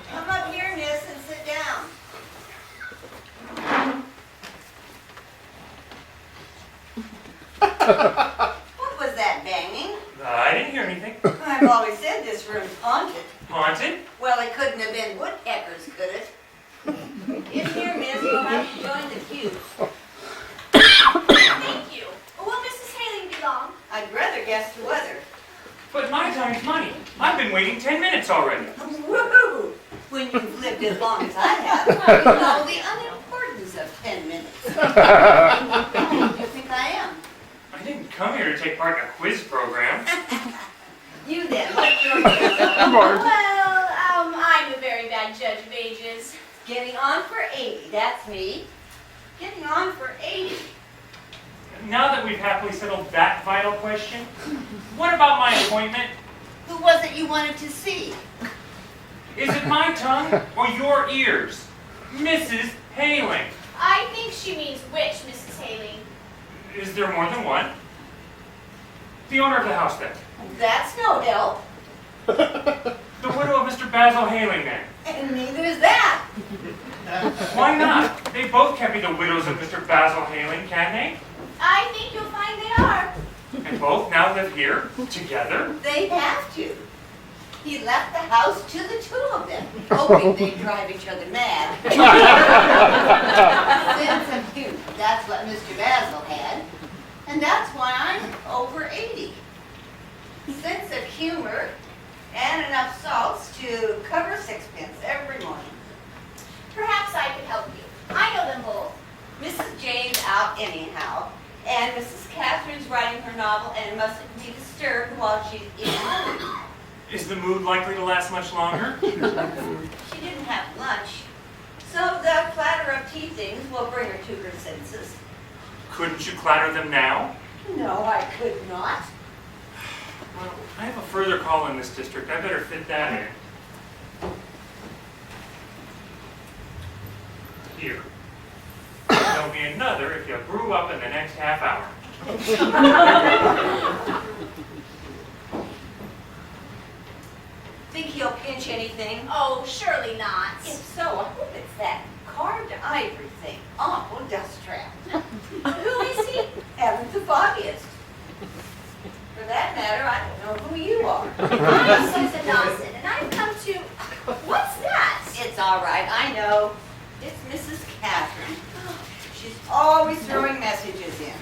Come up here, miss, and sit down. What was that banging? I didn't hear anything. I've always said this room's haunted. Haunted? Well, it couldn't have been woodpeckers, could it? In here, miss, you'll have to join the queue. Thank you. Will Mrs. Haley be long? I'd rather guess the weather. But my time's money. I've been waiting 10 minutes already. Woohoo! When you've lived as long as I have, you know the unimportance of 10 minutes. How old do you think I am? I didn't come here to take part in a quiz program. You then, what's your age? Well, I'm a very bad judge of ages. Getting on for 80, that's me. Getting on for 80. Now that we've happily settled that vital question, what about my appointment? Who was it you wanted to see? Is it my tongue or your ears? Mrs. Haling. I think she means which, Mrs. Haley? Is there more than one? The owner of the house, then. That's no help. The widow of Mr. Basil Haling, then. And neither is that. Why not? They both can't be the widows of Mr. Basil Haling, can they? I think you'll find they are. And both now live here, together? They have to. He left the house to the two of them, hoping they'd drive each other mad. Sense of humor, that's what Mr. Basil had. And that's why I'm over 80. Sense of humor and enough salts to cover sixpence every morning. Perhaps I could help you. I know them both. Mrs. Jane's out anyhow, and Mrs. Catherine's writing her novel and mustn't be disturbed while she's in the mood. Is the mood likely to last much longer? She didn't have lunch, so the clatter of tea things will bring her to her senses. Couldn't you clatter them now? No, I could not. Well, I have a further call in this district. I better fit that in. Here. There'll be another if you brew up in the next half hour. Think he'll pinch anything? Oh, surely not. If so, I hope it's that carved ivory thing. Awful dust trap. Who is he? Heaven's the foggiest. For that matter, I don't know who you are. I'm Susan Dawson, and I've come to... What's that? It's all right, I know. It's Mrs. Catherine. She's always throwing messages in.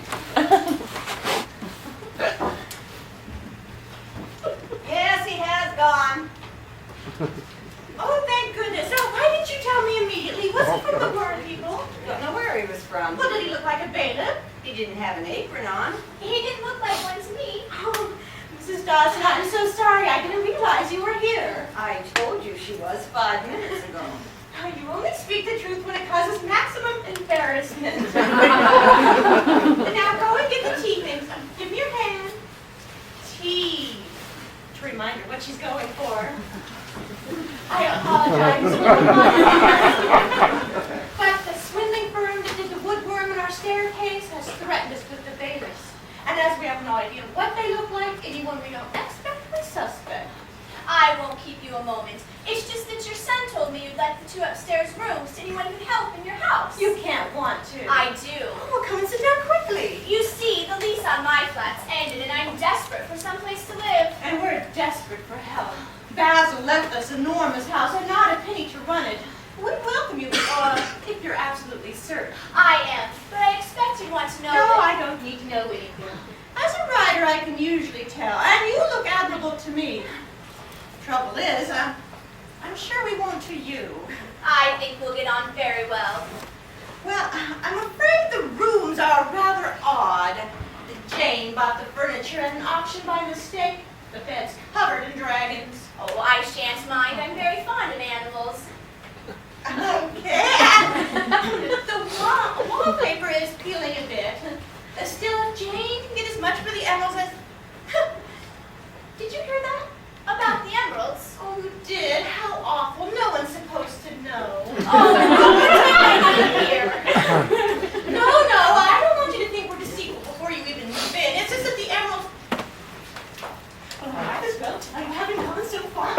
Yes, he has gone. Oh, thank goodness. Oh, why didn't you tell me immediately? Was he from the Warren people? Don't know where he was from. Well, did he look like a bailiff? He didn't have an apron on. He didn't look like one to me. Oh, Mrs. Dawson, I'm so sorry. I didn't realize you were here. I told you she was 5 minutes ago. Oh, you only speak the truth when it causes maximum embarrassment. And now go and get the tea things. Give me your hand. Tea. To remind her what she's going for. I apologize. But the swindling firm that did the woodworm in our staircase has threatened us with the bailiffs. And as we have no idea what they look like, anyone we don't expect, we suspect. I won't keep you a moment. It's just that your son told me you'd let the two upstairs rooms to anyone who'd help in your house. You can't want to. I do. Well, come and sit down quickly. You see, the lease on my flat's ended and I'm desperate for someplace to live. And we're desperate for help. Basil left us an enormous house and not a penny to run it. We'd welcome you if will get on very well. Well, I'm afraid the rooms are rather odd. Jane bought the furniture at an auction by mistake. The bed's covered in dragons. Oh, I shan't mind. I'm very fond of animals. Okay. The wallpaper is peeling a bit. Still, if Jane can get as much for the emeralds as... Did you hear that? About the emeralds? Oh, you did? How awful. No one's supposed to know. Oh, here. No, I don't want you to think we're deceitful before you even move in. It's just that the emeralds... Well, I might as well tell you, having gone so far.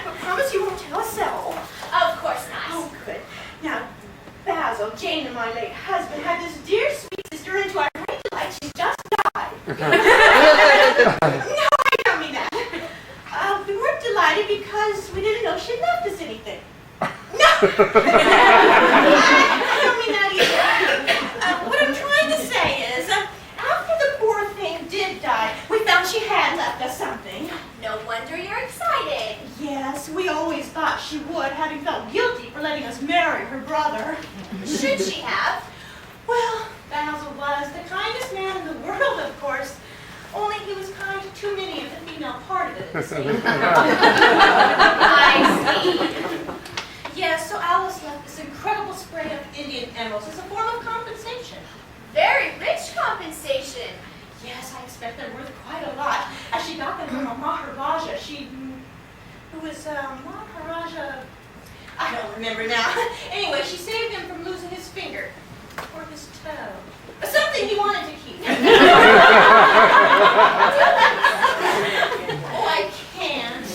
But promise you won't tell a soul. Of course not. Oh, good. Now, Basil, Jane, and my late husband had this dear sweet sister into our great delight. She just died. No, I don't mean that. We weren't delighted because we didn't know she'd left us anything. No! I don't mean that either. What I'm trying to say is, after the poor thing did die, we found she had left us something. No wonder you're excited. Yes, we always thought she would, having felt guilty for letting us marry her brother. Should she have? Well, Basil was the kindest man in the world, of course. Only he was kind to too many of the female part of it at the same time. I see. Yes, so Alice left this incredible spray of Indian emeralds as a form of compensation. Very rich compensation. Yes, I expect they're worth quite a lot. As she got them from a Maharaja, who was Maharaja, I don't remember now. Anyway, she saved him from losing his finger, or his toe. Something he wanted to keep. Oh, I can't.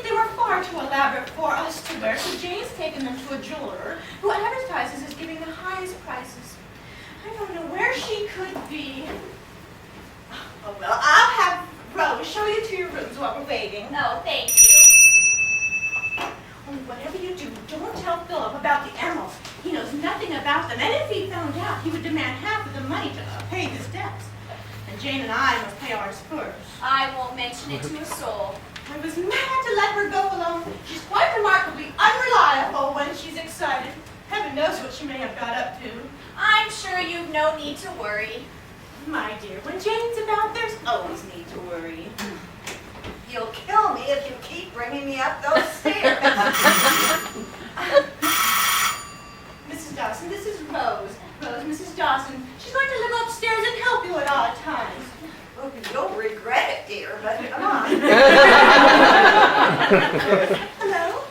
They were far too elaborate for us to wear, so Jane's taken them to a jeweler who advertises as giving the highest prices. I don't know where she could be. Oh, well, I'll have Rose show you to your rooms while we're waiting. No, thank you. Oh, whatever you do, don't tell Philip about the emeralds. He knows nothing about them, and if he found out, he would demand half of the money to pay his debts. And Jane and I must pay ours first. I won't mention it to a soul. I was mad to let her go alone. She's quite remarkably unreliable when she's excited. Heaven knows what she may have got up to. I'm sure you've no need to worry. My dear, when Jane's about, there's always need to worry. You'll kill me if you keep bringing me up those stairs. Mrs. Dawson, this is Rose. Rose, Mrs. Dawson. She's going to live upstairs and help you at odd times. Oh, you'll regret it, dear, but come on. Hello?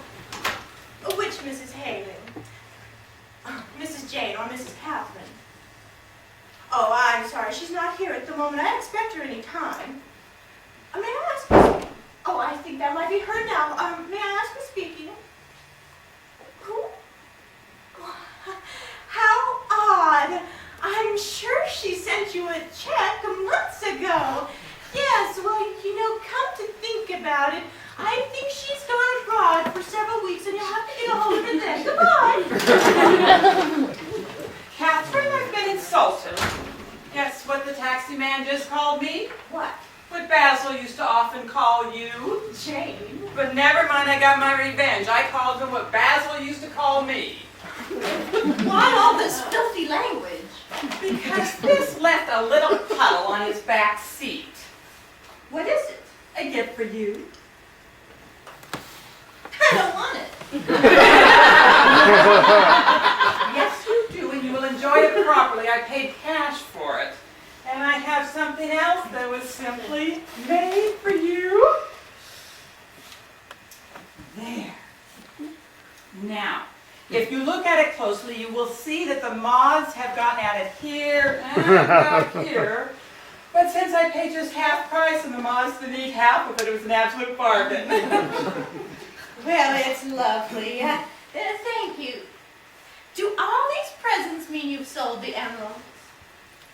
Which Mrs. Halen? Mrs. Jane or Mrs. Catherine? Oh, I'm sorry. She's not here at the moment. I expect her any time. May I ask who's... Oh, I think that might be her now. May I ask who's speaking? Who? How odd. I'm sure she sent you a check months ago. Yes, well, you know, come to think about it, I think she's gone abroad for several weeks and you'll have to get a hold of her then. Goodbye. Catherine, I've been insulted. Guess what the taxi man just called me? What? What Basil used to often call you. Jane? But never mind, I got my revenge. I called him what Basil used to call me. Why all this filthy language? Because this left a little puddle on his back seat. What is it? A gift for you. I don't want it. Yes, you do, and you will enjoy it properly. I paid cash for it. And I have something else that was simply made for you. There. Now, if you look at it closely, you will see that the moths have gotten at it here and about here. But since I paid just half price and the moths didn't eat half of it, it was an absolute bargain. Well, it's lovely. Thank you. Do all these presents mean you've sold the emerald?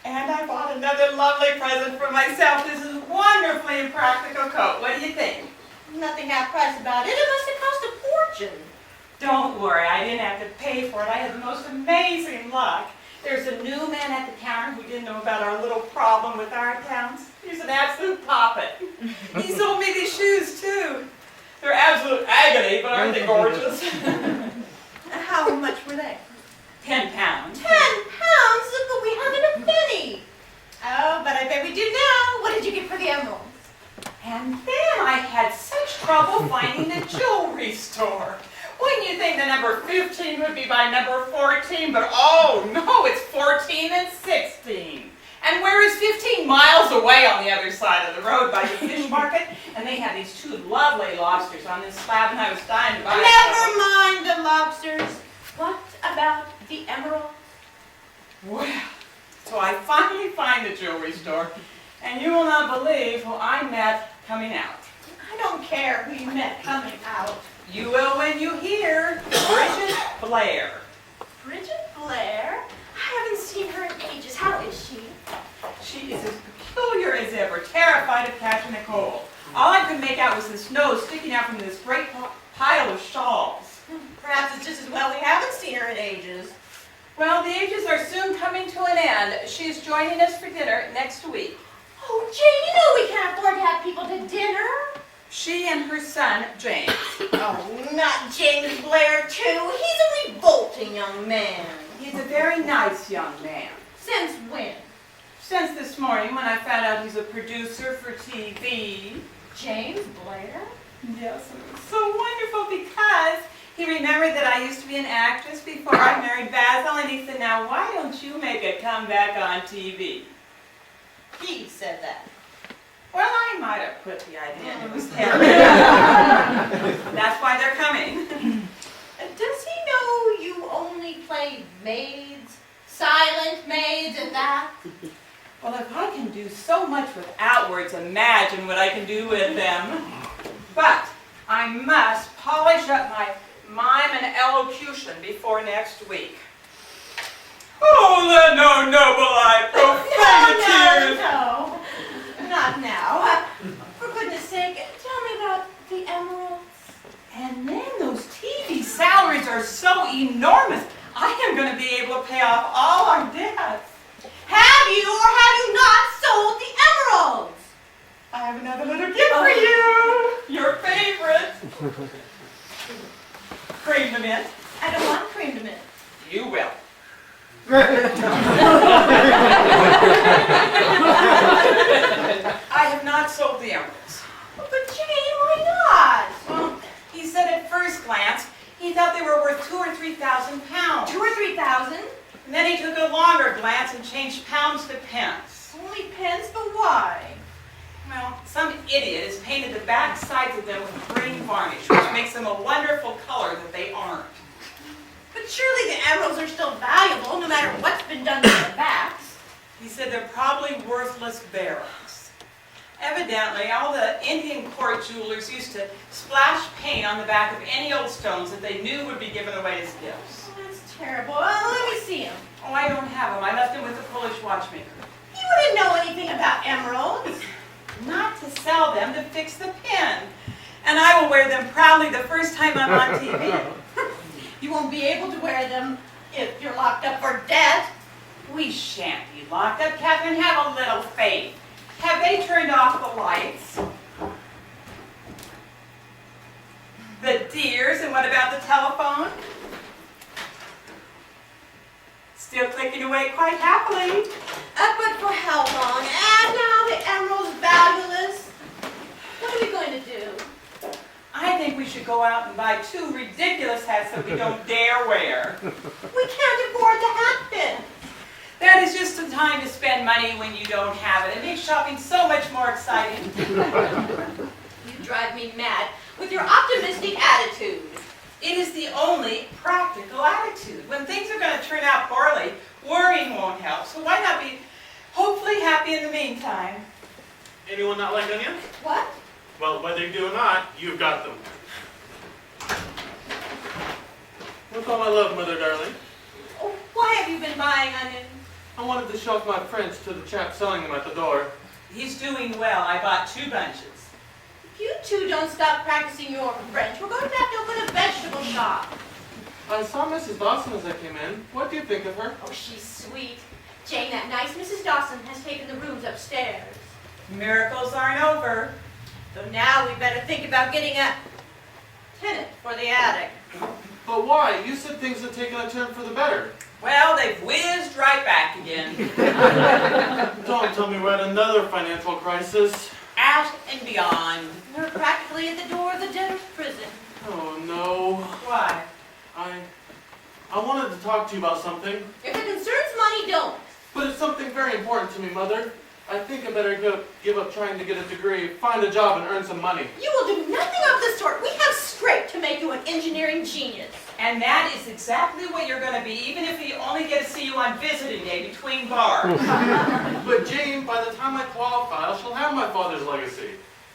And I bought another lovely present for myself. This is a wonderfully impractical coat. What do you think? Nothing half price about it. It must have cost a fortune. Don't worry, I didn't have to pay for it. I had the most amazing luck. There's a new man at the counter who didn't know about our little problem with our accounts. He's an absolute poppet. He sold me these shoes, too. They're absolute agony, but aren't they gorgeous? How much were they? 10 pounds. 10 pounds? But we haven't a penny. Oh, but I bet we do now. What did you get for the emeralds? And then I had such trouble finding the jewelry store. Wouldn't you think the number 15 would be by number 14? But oh no, it's 14 and 16. And where is 15? Miles away on the other side of the road by the fish market. And they had these 2 lovely lobsters on this slab, and I was dying to buy Never mind the lobsters. What about the emeralds? Well, so I finally find the jewelry store, and you will not believe who I met coming out. I don't care who you met coming out. You will when you hear Bridget Blair. Bridget Blair? I haven't seen her in ages. How is she? She is as peculiar as ever, terrified of catching a cold. All I could make out was this nose sticking out from this great pile of shawls. Perhaps it's just as well we haven't seen her in ages. Well, the ages are soon coming to an end. She's joining us for dinner next week. Oh, Jane, you know we can't afford to have people to dinner. She and her son, James. Oh, not James Blair, too. He's a revolting young man. He's a very nice young man. Since when? Since this morning when I found out he's a producer for TV. James Blair? Yes, and it was so wonderful because he remembered that I used to be an actress before I married Basil, and he said, now why don't you make a comeback on TV? He said that. Well, I might have put the idea into his head. That's why they're coming. Does he know you only play maids, silent maids, and that? Well, if I can do so much without words, imagine what I can do with them. But I must polish up my mime and elocution before next week. Oh, let no noble eye profane tears. No, not now. For goodness sake, tell me about the emeralds. And then those TV salaries are so enormous. I am going to be able to pay off all our debts. Have you or have you not sold the emeralds? I have another little gift for you. Your favorite. Cream them in. I don't want cream to mint. You will. I have not sold the emeralds. But Jane, why not? Well, he said at first glance, he thought they were worth 2,000 or 3,000 pounds. 2,000 or 3,000? And then he took a longer glance and changed pounds to pence. Only pence, but why? Well, some idiot has painted the back sides of them with green varnish, which makes them a wonderful color that they aren't. But surely the emeralds are still valuable, no matter what's been done to their backs. He said they're probably worthless barrels. Evidently, all the Indian court jewelers used to splash paint on the back of any old stones that they knew would be given away as gifts. Oh, that's terrible. Let me see them. Oh, I don't have them. I left them with the Polish watchmaker. You wouldn't know anything about emeralds. Not to sell them, to fix the pin. And I will wear them proudly the first time I'm on TV. You won't be able to wear them if you're locked up for debt. We shan't be locked up, Catherine. Have a little faith. Have they turned off the lights? The dears, and what about the telephone? Still clicking away quite happily. But for how long? And now the emerald's valueless. What are we going to do? I think we should go out and buy 2 ridiculous hats that we don't dare wear. We can't afford the hat pin. That is just the time to spend money when you don't have it. It makes shopping so much more exciting. You drive me mad with your optimistic attitude. It is the only practical attitude. When things are going to turn out poorly, worrying won't help. So why not be hopefully happy in the meantime? Anyone not like onions? What? Well, whether you do or not, you've got them. What's all my love, mother darling? Oh, why have you been buying onions? I wanted to show off my French to the chap selling them at the door. He's doing well. I bought 2 bunches. If you two don't stop practicing your French, we're going to have to open a vegetable shop. I saw Mrs. Dawson as I came in. What do you think of her? Oh, she's sweet. Jane, that nice Mrs. Dawson has taken the rooms upstairs. Miracles aren't over. So now we better think about getting a tenant for the attic. But why? You said things had taken a turn for the better. Well, they've whizzed right back again. Don't tell me we're at another financial crisis. Out and beyond. We're practically at the door of the debtor's prison. Oh no. Why? I wanted to talk to you about something, If it concerns money, don't. but it's something very important to me, Mother. I think I better give up trying to get a degree, find a job, and earn some money. You will do nothing of the sort. We have scraped to make you an engineering genius. And that is exactly what you're going to be, even if we only get to see you on visiting day between bars. But Jane, by the time I qualify, I shall have my father's legacy.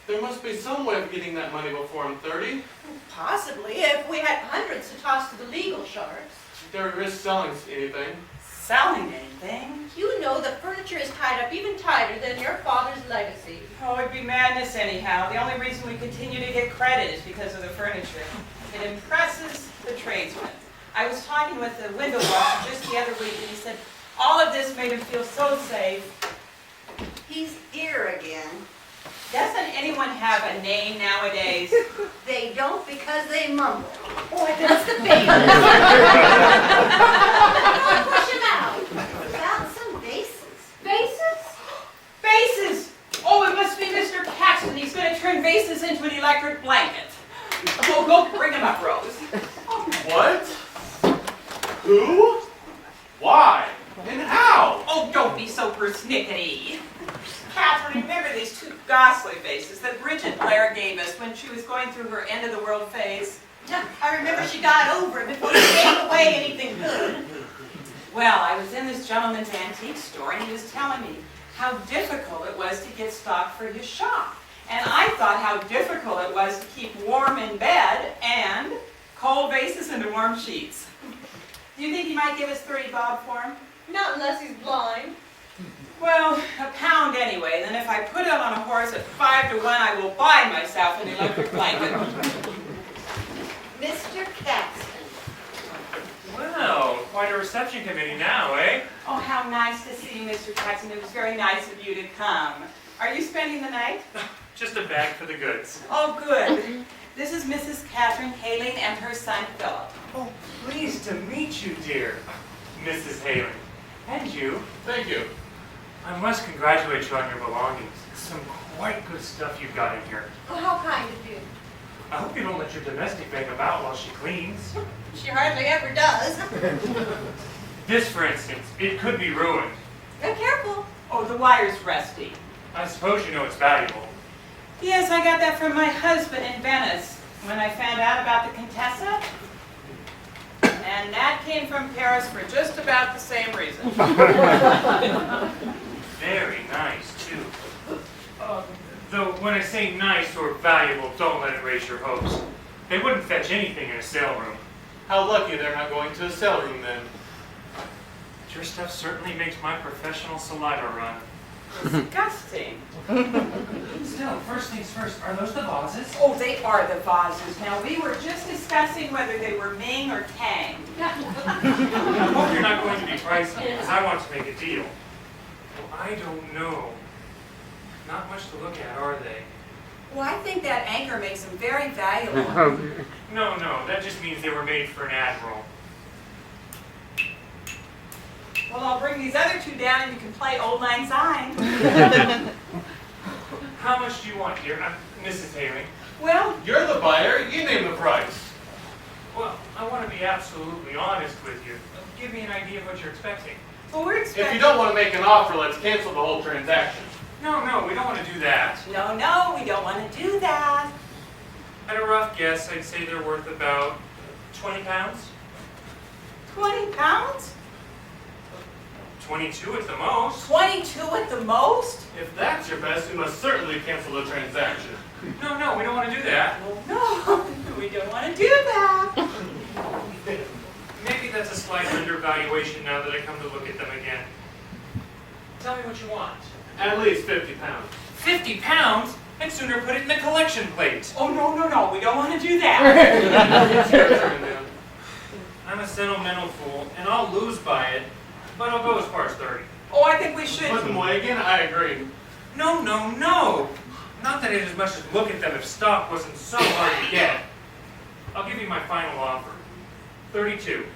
There must be some way of getting that money before I'm 30. Possibly, if we had hundreds to toss to the legal sharks. There risk selling anything. Selling anything? You know the furniture is tied up even tighter than your father's legacy. Oh, it'd be madness anyhow. The only reason we continue to get credit is because of the furniture. It impresses the tradesmen. I was talking with the window washer just the other week, and he said all of this made him feel so safe. He's here again. Doesn't anyone have a name nowadays? They don't because they mumble. Boy, that's the baby. Push him out. About some vases. Vases? Vases! Oh, it must be Mr. Paxton. He's going to turn vases into an electric blanket. Oh, go bring him up, Rose. What? Who? Why? And how? Oh, don't be so persnickety. Catherine, remember these two Gosling vases that Bridget Blair gave us when she was going through her end-of-the-world phase? I remember she got over it before she gave away anything good. Well, I was in this gentleman's antique store, and he was telling me how difficult it was to get stock for his shop. And I thought how difficult it was to keep warm in bed and cold vases into warm sheets. Do you think he might give us 30 bob for him? Not unless he's blind. Well, £1 anyway. Then if I put it on a horse at 5 to 1, I will buy myself an electric blanket. Mr. Caxton. Well, quite a reception committee now, eh? Oh, how nice to see you, Mr. Jackson. It was very nice of you to come. Are you spending the night? Just a bag for the goods. Oh, good. This is Mrs. Catherine Haling and her son, Philip. Oh, pleased to meet you, dear Mrs. Haling. And you. Thank you. I must congratulate you on your belongings. Some quite good stuff you've got in here. Oh, how kind of you. I hope you don't let your domestic bang about while she cleans. She hardly ever does. This, for instance, it could be ruined. Be careful. Oh, the wire's rusty. I suppose you know it's valuable. Yes, I got that from my husband in Venice when I found out about the Contessa. And that came from Paris for just about the same reason. Very nice, too. Though when I say nice or valuable, don't let it raise your hopes. They wouldn't fetch anything in a sale room. How lucky they're not going to a sale room then. Your stuff certainly makes my professional saliva run. Disgusting. Still, first things first, are those the vases? Oh, they are the vases. Now, we were just discussing whether they were Ming or Tang. I hope you're not going to be pricey, because I want to make a deal. Well, I don't know. Not much to look at, are they? Well, I think that anchor makes them very valuable. No, that just means they were made for an admiral. Well, I'll bring these other two down and you can play Old Lang Syne. How much do you want, dear? Mrs. Haling. Well, You're the buyer. You name the price. Well, I want to be absolutely honest with you. Give me an idea of what you're expecting. well, we're If expecting... you don't want to make an offer, let's cancel the whole transaction. No, we don't want to do that. No, we don't want to do that. At a rough guess, I'd say they're worth about 20 pounds. 20 pounds? 22 at the most. 22 at the most? If that's your best, we must certainly cancel the transaction. No, we don't want to do that. Well, no, we don't want to do that. Maybe that's a slight undervaluation now that I come to look at them again. Tell me what you want. At least 50 pounds. 50 pounds? I'd sooner put it in the collection plate. Oh, no, we don't want to do that. It's your turn now. I'm a sentimental fool, and I'll lose by it, but I'll go as far as 30. Oh, I think we should... Put them away again? I agree. No. Not that I'd as much as look at them if stock wasn't so hard to get. I'll give you my final offer. 32.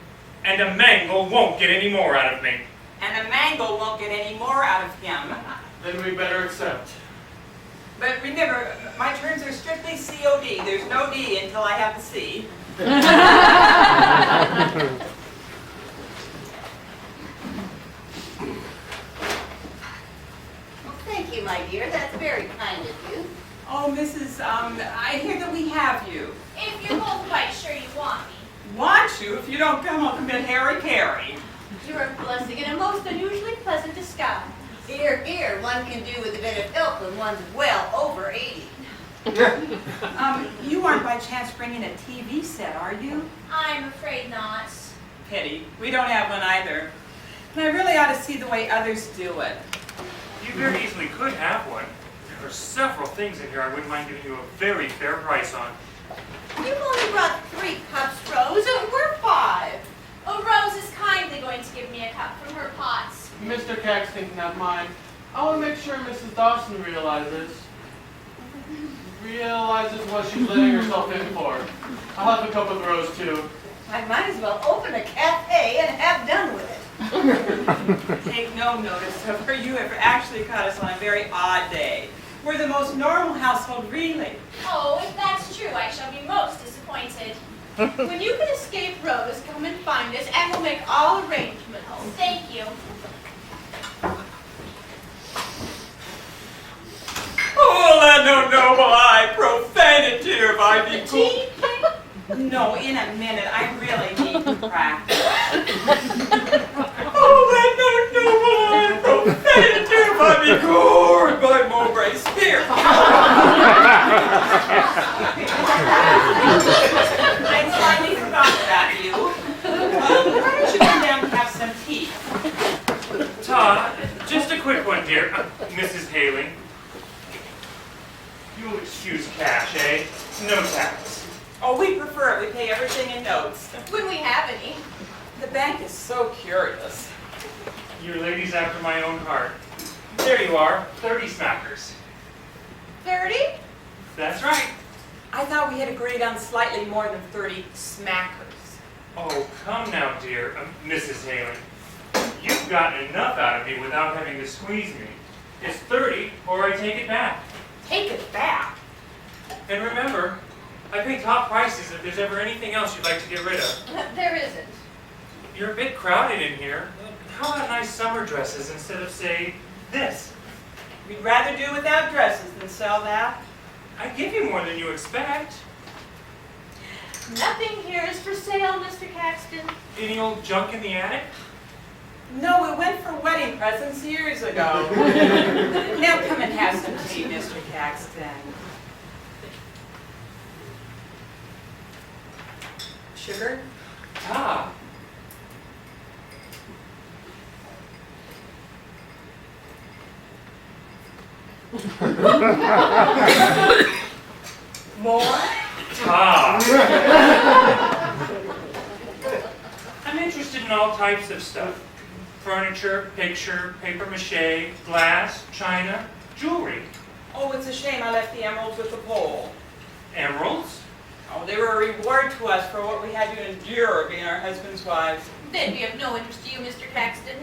And a mangle won't get any more out of me. And a mangle won't get any more out of him. Then we better accept. But remember, my terms are strictly COD. There's no D until I have the C. Well, thank you, my dear. That's very kind of you. Oh, Mrs. I hear that we have you. If you're both quite sure you want me. Want you? If you don't come, I'll commit Harry-Carry. You're a blessing in a most unusually pleasant disguise. Here, here, one can do with a bit of help when one's well over 80. You aren't by chance bringing a TV set, are you? I'm afraid not. Pity. We don't have one either. And I really ought to see the way others do it. You very easily could have one. There are several things in here I wouldn't mind giving you a very fair price on. You've only brought 3 cups, Rose, and we're 5. Oh, Rose is kindly going to give me a cup from her pots. Mr. Caxton can have mine. I want to make sure Mrs. Dawson realizes what she's letting herself in for. I'll have a cup with Rose, too. I might as well open a cafe and have done with it. Take no notice of her. You have actually caught us on a very odd day. We're the most normal household, really. Oh, if that's true, I shall be most disappointed. When you can escape Rose, come and find us, and we'll make all arrangements. Oh, thank you. Oh, let no noble eye profanity if I be The cool. tea, Kate? No, in a minute. I really need to practice. Oh, let no noble eye profanity if I be gored by Mowbray spear. I slightly forgot about you. Why don't you come down and have some tea? Todd, just a quick one, dear. Mrs. Haley. You'll excuse cash, eh? No tax. Oh, we prefer it. We pay everything in notes. When we have any. The bank is so curious. Your lady's after my own heart. There you are, 30 smackers. 30? That's right. I thought we had agreed on slightly more than 30 smackers. Oh, come now, dear, Mrs. Haley. You've gotten enough out of me without having to squeeze me. It's 30, or I take it back. Take it back. And remember, I pay top prices if there's ever anything else you'd like to get rid of. There isn't. You're a bit crowded in here. How about nice summer dresses instead of, say, this? We'd rather do without dresses than sell that. I give you more than you expect. Nothing here is for sale, Mr. Caxton. Any old junk in the attic? No, we went for wedding presents years ago. Now come and have some tea, Mr. Caxton. Sugar? Ah, More? ah. I'm interested in all types of stuff. Furniture, picture, paper mache, glass, china, jewelry. Oh, it's a shame I left the emeralds with the pole. Emeralds? Oh, they were a reward to us for what we had to endure being our husbands' wives. They'd be of no interest to you, Mr. Caxton.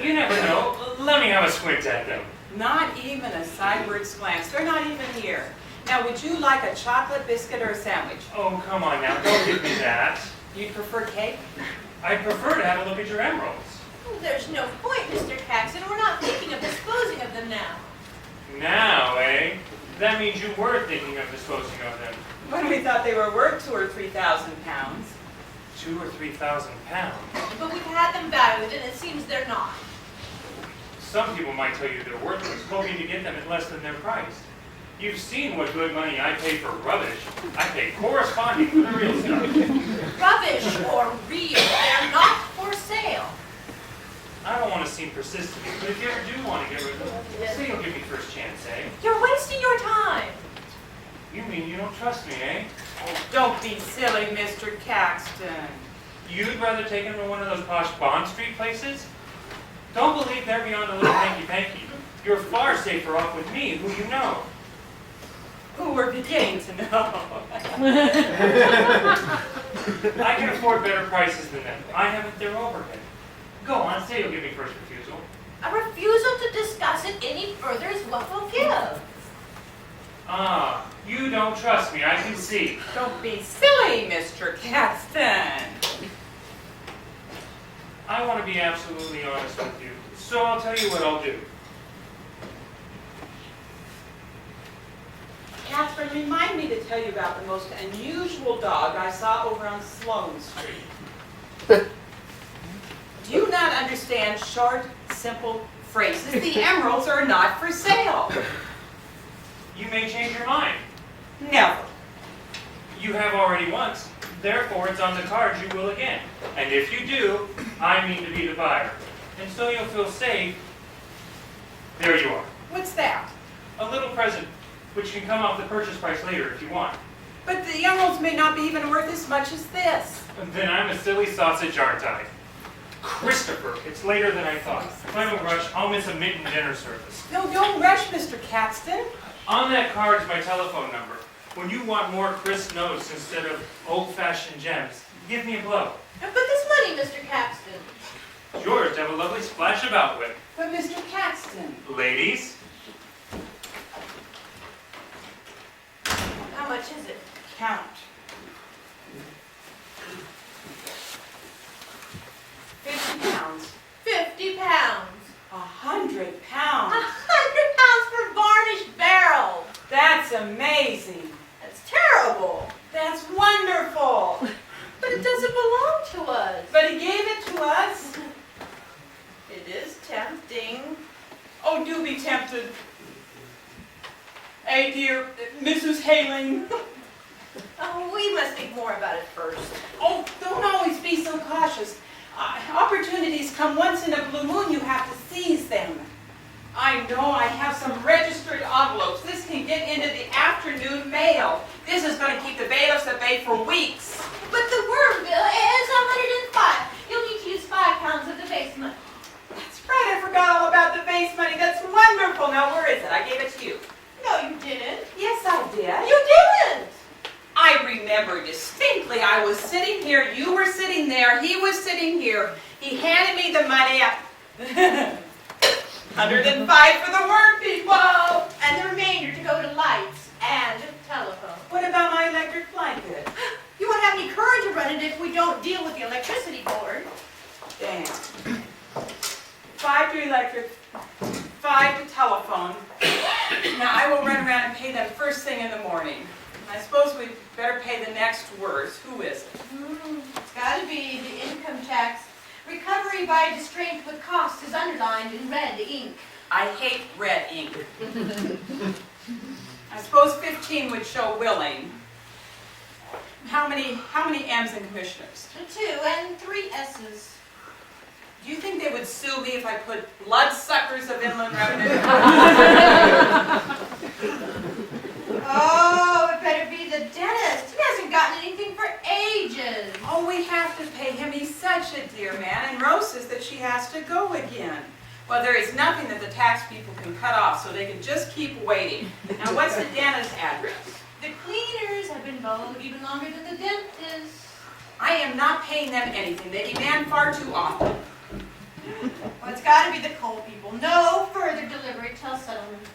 You never know. Let me have a squint at them. Not even a sideways glance. They're not even here. Now, would you like a chocolate biscuit or a sandwich? Oh, come on now. Don't give me that. You'd prefer cake? I'd prefer to have a look at your emeralds. There's no point, Mr. Caxton. We're not thinking of disposing of them now. Now, eh? That means you were thinking of disposing of them. When we thought they were worth 2,000 or 3,000 pounds. 2,000 or 3,000 pounds. But we've had them valued, and it seems they're not. Some people might tell you they're worthless, hoping to get them at less than their price. You've seen what good money I pay for rubbish. I pay corresponding for the real stuff. Rubbish or real, they're not for sale. I don't want to seem persistent, but if you ever do want to get rid of them, say you'll give me first chance, eh? You're wasting your time. You mean you don't trust me, eh? Oh, don't be silly, Mr. Caxton. You'd rather take them to one of those posh Bond Street places? Don't believe they're beyond a little hanky-panky. You're far safer off with me, who you know. Who were beginning to know. I can afford better prices than them. I haven't their overhead. Go on, say you'll give me first refusal. A refusal to discuss it any further is what we'll give. Ah, you don't trust me, I can see. Don't be silly, Mr. Caxton. I want to be absolutely honest with you, so I'll tell you what I'll do. Catherine, remind me to tell you about the most unusual dog I saw over on Sloane Street. Do you not understand short, simple phrases? The emeralds are not for sale. You may change your mind. Never. You have already once, therefore it's on the cards you will again. And if you do, I mean to be the buyer. And so you'll feel safe. There you are. What's that? A little present, which can come off the purchase price later if you want. But the emeralds may not be even worth as much as this. Then I'm a silly sausage, aren't I? Christopher, it's later than I thought. If I don't rush, I'll miss a mitten dinner service. No, don't rush, Mr. Caxton. On that card's my telephone number. When you want more crisp notes instead of old-fashioned gems, give me a blow. Now put this money, Mr. Caxton. It's yours to have a lovely splash about with. But Mr. Caxton. Ladies, How much is it? Count. 50 pounds. 50 pounds. 100 pounds. 100 pounds for varnished barrel. That's amazing. That's terrible. That's wonderful. But it doesn't belong to us. But he gave it to us. It is tempting. Oh, do be tempted. Hey, dear Mrs. Haling. Oh, we must think more about it first. Oh, don't always be so cautious. Opportunities come once in a blue moon. You have to seize them. I know I have some registered envelopes. This can get into the afternoon mail. This is going to keep the bailiffs at bay for weeks. But the worm bill is 105. You'll need to use 5 pounds of the base money. That's right. I forgot all about the base money. That's wonderful. Now, where is it? I gave it to you. No, you didn't. Yes, I did. You didn't. I remember distinctly. I was sitting here. You were sitting there. He was sitting here. He handed me the money. 105 for the work, people. And the remainder to go to lights and telephone. What about my electric blanket? You won't have any current to run it if we don't deal with the electricity board. Damn. 5 to electric, 5 to telephone. Now I will run around and pay them first thing in the morning. I suppose we better pay the next worst. Who is it? It's got to be the income tax. Recovery by distraint with cost is underlined in red ink. I hate red ink. I suppose 15 would show willing. How many M's in commissioners? 2 and 3 S's. Do you think they would sue me if I put bloodsuckers of inland revenue? Oh, it better be the dentist. He hasn't gotten anything for ages. Oh, we have to pay him. He's such a dear man. And Rose says that she has to go again. Well, there is nothing that the tax people can cut off, so they can just keep waiting. Now, what's the dentist's address? The cleaners have been bowed even longer than the dentist. I am not paying them anything. They demand far too often. Well, it's got to be the coal people. No further delivery till settlement.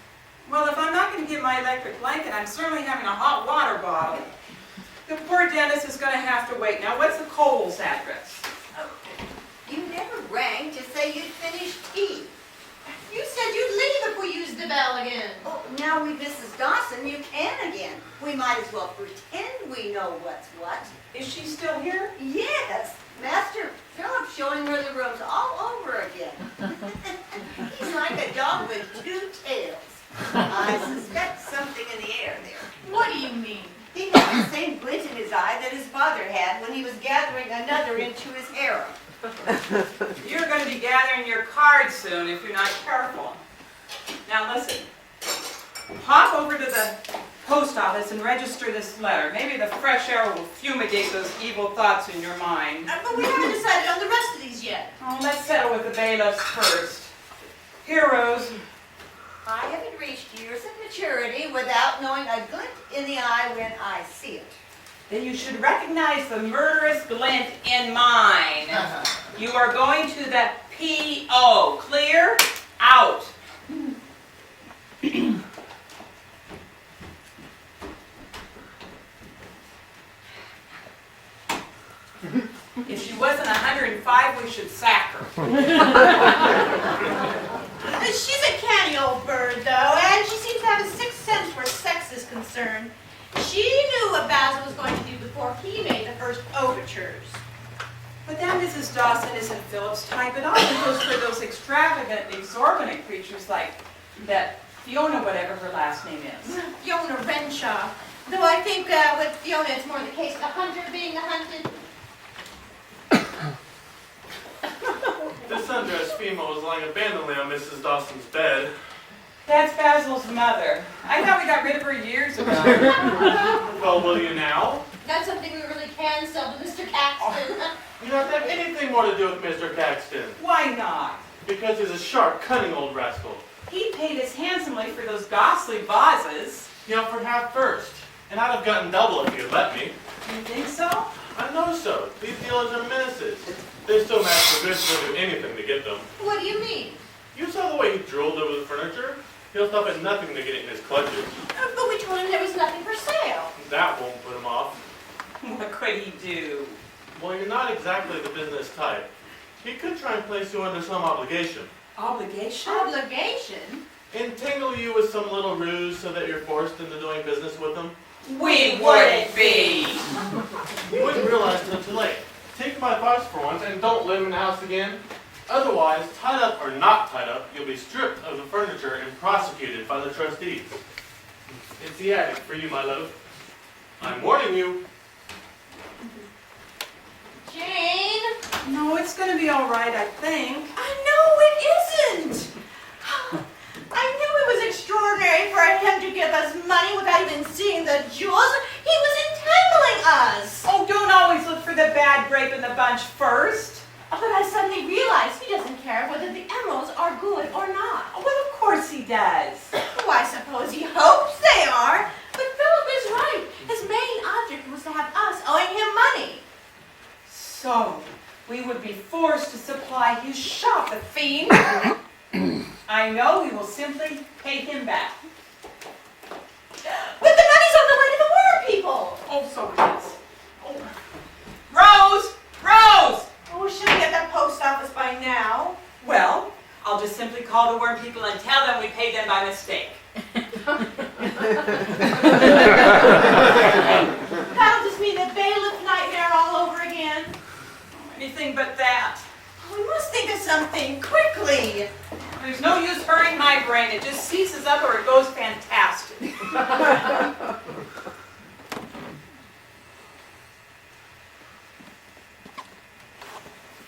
Well, if I'm not going to get my electric blanket, I'm certainly having a hot water bottle. The poor dentist is going to have to wait. Now, what's the Coles address? Oh, you never rang to say you'd finished tea. You said you'd leave if we used the bell again. Oh, now we Mrs. Dawson, you can again. We might as well pretend we know what's what. Is she still here? Yes, Master Philip showing her the rooms all over again. He's like a dog with 2 tails. I suspect something in the air there. What do you mean? He has the same glint in his eye that his father had when he was gathering another into his harem. You're going to be gathering your cards soon if you're not careful. Now listen, hop over to the post office and register this letter. Maybe the fresh air will fumigate those evil thoughts in your mind. But we haven't decided on the rest of these yet. Oh, let's settle with the bailiffs first. Here, Rose. I haven't reached years of maturity without knowing a glint in the eye when I see it. Then you should recognize the murderous glint in mine. You are going to the P.O. Clear? Out. If she wasn't 105, we should sack her. She's a canny old bird, though, and she seems to have a sixth sense where sex is concerned. She knew what Basil was going to do before he made the first overtures. But that Mrs. Dawson isn't Philip's type at all. It goes for those extravagant, exorbitant creatures like that Fiona, whatever her last name is. Fiona Renshaw. Though I think with Fiona it's more the case of the hunter being the hunted. This undressed female was lying abandonedly on Mrs. Dawson's bed. That's Basil's mother. I thought we got rid of her years ago. Well, will you now? That's something we really can sell to Mr. Caxton. You don't have anything more to do with Mr. Caxton. Why not? Because he's a sharp, cunning old rascal. He paid us handsomely for those ghastly vases. He offered half first, and I'd have gotten double if he had let me. You think so? I know so. These dealers are menaces. They're so mad for goods they'll do anything to get them. What do you mean? You saw the way he drooled over the furniture. He'll stop at nothing to get it in his clutches. But we told him there was nothing for sale. That won't put him off. What could he do? Well, you're not exactly the business type. He could try and place you under some obligation. Obligation? Obligation? Entangle you with some little ruse so that you're forced into doing business with him. We wouldn't be. You wouldn't realize until too late. Take my advice for once and don't live in the house again. Otherwise, tied up or not tied up, you'll be stripped of the furniture and prosecuted by the trustees. It's the attic for you, my love. I'm warning you. Jane? No, it's going to be all right, I think. No, it isn't. I knew it was extraordinary for him to give us money without even seeing the jewels. He was entangling us. Oh, don't always look for the bad grape in the bunch first. But I suddenly realized he doesn't care whether the emeralds are good or not. Well, of course he does. Oh, I suppose he hopes they are. But Philip is right. His main object was to have us owing him money. So, we would be forced to supply his shop, the fiend. I know we will simply pay him back. But the money's on the way to the war people. Oh, so it is. Oh. Rose! Rose! Oh, should be at the post office by now. Well, I'll just simply call the worm people and tell them we paid them by mistake. That'll just mean the bailiff nightmare all over again. Anything but that. We must think of something quickly. There's no use hurrying my brain. It just seizes up or it goes fantastic.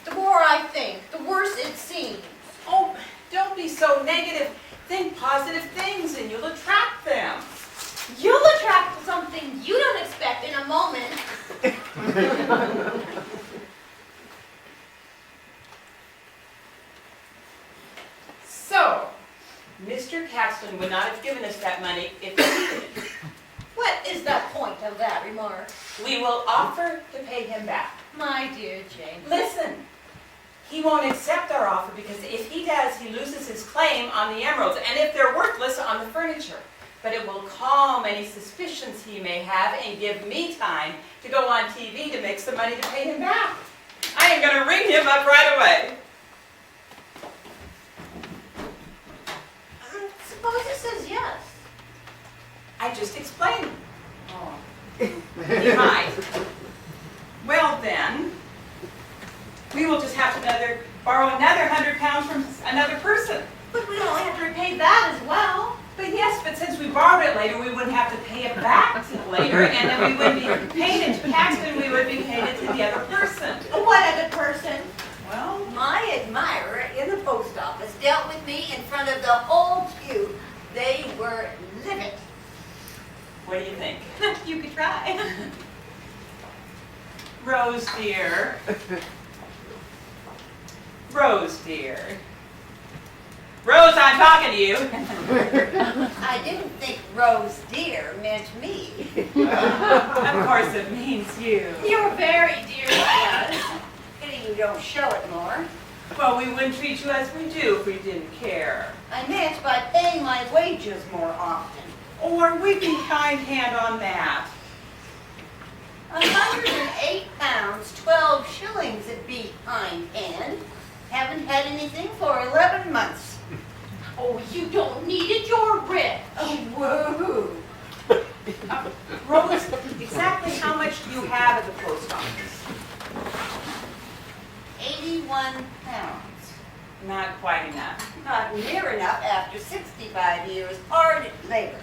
The more I think, the worse it seems. Oh, don't be so negative. Think positive things and you'll attract them. You'll attract something you don't expect in a moment. So, Mr. Caxton would not have given us that money if he did. What is the point of that remark? We will offer to pay him back. My dear Jane. Listen, he won't accept our offer because if he does, he loses his claim on the emeralds, and if they're worthless, on the furniture. But it will calm any suspicions he may have and give me time to go on TV to make some money to pay him back. I am going to ring him up right away. Suppose he says yes. I just explained. Oh. He might. Well then, we will just have to borrow another £100 from another person. But we only have to repay that as well. But yes, but since we borrowed it later, we wouldn't have to pay it back till later, and then we wouldn't be paid it to Caxton, we would be paid it to the other person. What other person? Well, My admirer in the post office dealt with me in front of the whole pew. They were livid. what do you think? You could try. Rose dear. Rose dear. Rose, I'm talking to you. I didn't think Rose dear meant me. Of course it means you. You're very dear to us. Pity you don't show it more. Well, we wouldn't treat you as we do if we didn't care. I meant by paying my wages more often. Or we'd be behindhand on that. 108 pounds, 12 shillings at behindhand. Haven't had anything for 11 months. Oh, you don't need it, you're rich. Oh, whoa. Rose, exactly how much do you have at the post office? 81 pounds. Not quite enough. Not near enough after 65 years hard labor.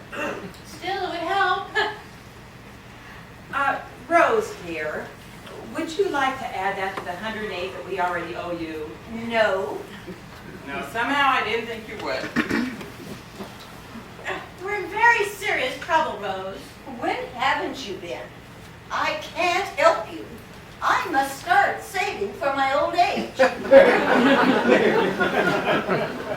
Still, it would help. Rose, dear, would you like to add that to the 108 that we already owe you? No. No, somehow I didn't think you would. We're in very serious trouble, Rose. When haven't you been? I can't help you. I must start saving for my old age.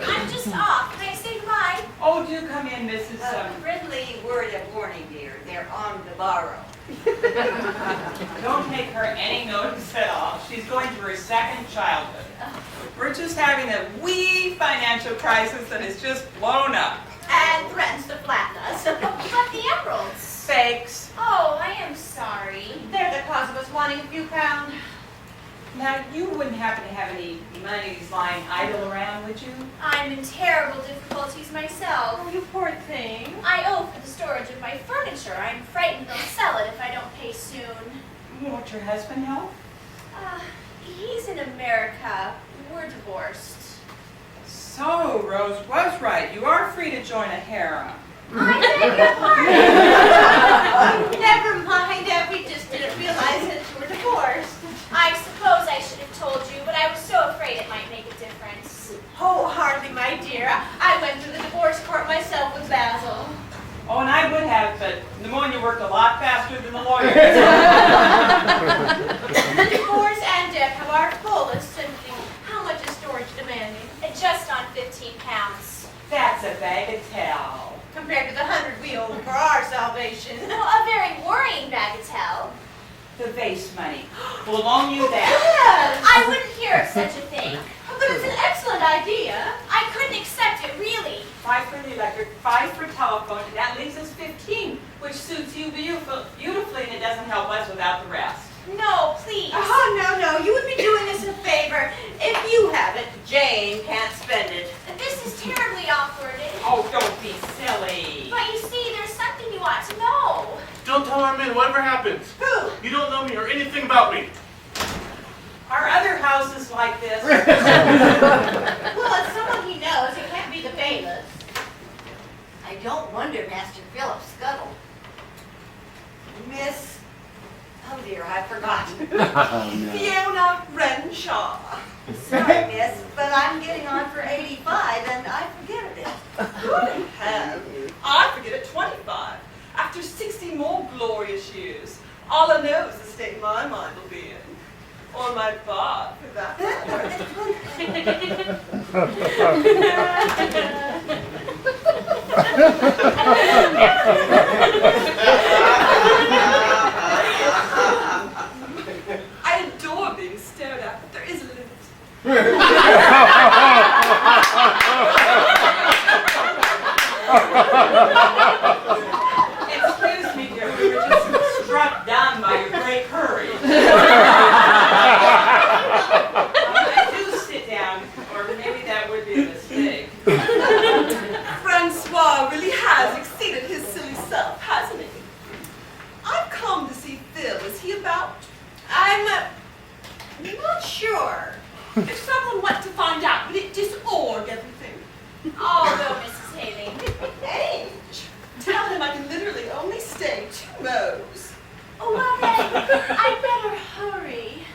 I'm just off. Can I say goodbye? Oh, do come in, Mrs. A friendly word of warning, dear. They're on the borrow. Don't take her any notice at all. She's going through her second childhood. We're just having a wee financial crisis that has just blown up. And threatens to flatten us. But the emeralds. Fakes. Oh, I am sorry. They're the cause of us wanting a few pounds. Now, you wouldn't happen to have any monies lying idle around, would you? I'm in terrible difficulties myself. Oh, you poor thing. I owe for the storage of my furniture. I'm frightened they'll sell it if I don't pay soon. Won't your husband help? He's in America. We're divorced. So, Rose was right. You are free to join a harem. I beg your pardon. Never mind, we just didn't realize that you were divorced. I suppose I should have told you, but I was so afraid it might make a difference. Oh, hardly, my dear. I went through the divorce court myself with Basil. Oh, and I would have, but pneumonia worked a lot faster than the lawyers. The divorce and death have our fullest sympathy. How much is storage demanding? Just on 15 pounds. That's a bagatelle. Compared to the 100 we owe for our salvation. No, a very worrying bagatelle. The vase money. We'll loan you that. Yes! I wouldn't hear of such a thing. But it's an excellent idea. I couldn't accept it, really. 5 for the electric, 5 for telephone, and that leaves us 15, which suits you beautifully, and it doesn't help us without the rest. No, please. Oh, no. You would be doing us a favor. If you have it, Jane can't spend it. This is terribly awkward. Oh, don't be silly. But you see, there's something you ought to know. Don't tell our men whatever happens. Who? You don't know me or anything about me. Are other houses like this? Well, it's someone he knows. It can't be the bailiffs. I don't wonder Master Philip scuttled. Miss... Oh dear, I've forgotten. Fiona Renshaw. Sorry, miss, but I'm getting on for 85 and I forget it. Good heavens. I forget at 25. After 60 more glorious years. All I know is the state my mind will be in. Or my bar, for that I adore being stared at, but there is a limit. Excuse me, dear, we were just struck down by your great courage. Do sit down, or maybe that would be a mistake. Francois really has exceeded his silly self, hasn't he? I've come to see Phil. Is he about? I'm not sure. If someone went to find out, would it disorder everything? Oh, no, Mrs. Haley. Age. Tell him I can literally only stay 2 mows. Oh, well then, I'd better hurry.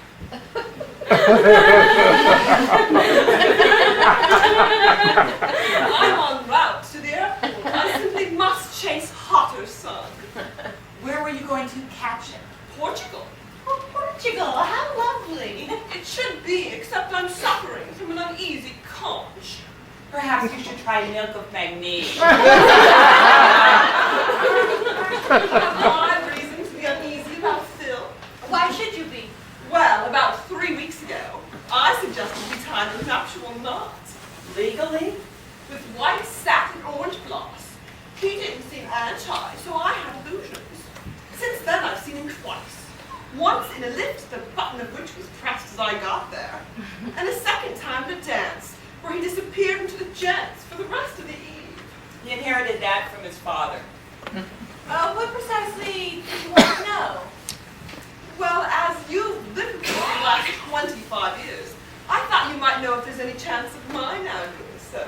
I'm en route to the airport. I simply must chase hotter sun. Where were you going to catch him? Portugal. Oh, Portugal, how lovely. It should be, except I'm suffering from an uneasy conch. Perhaps you should try milk of magnesia. I have odd reason to be uneasy about Phil. Why should you be? Well, about 3 weeks ago, I suggested we tie the nuptial knot. Legally? With white satin orange floss. He didn't seem anti, so I had illusions. Since then, I've seen him twice. Once in a lift, the button of which was pressed as I got there. And a second time at a dance, where he disappeared into the gents for the rest of the eve. He inherited that from his father. What precisely did you want to know? Well, as you've lived with me for the last 25 years, I thought you might know if there's any chance of my now doing so.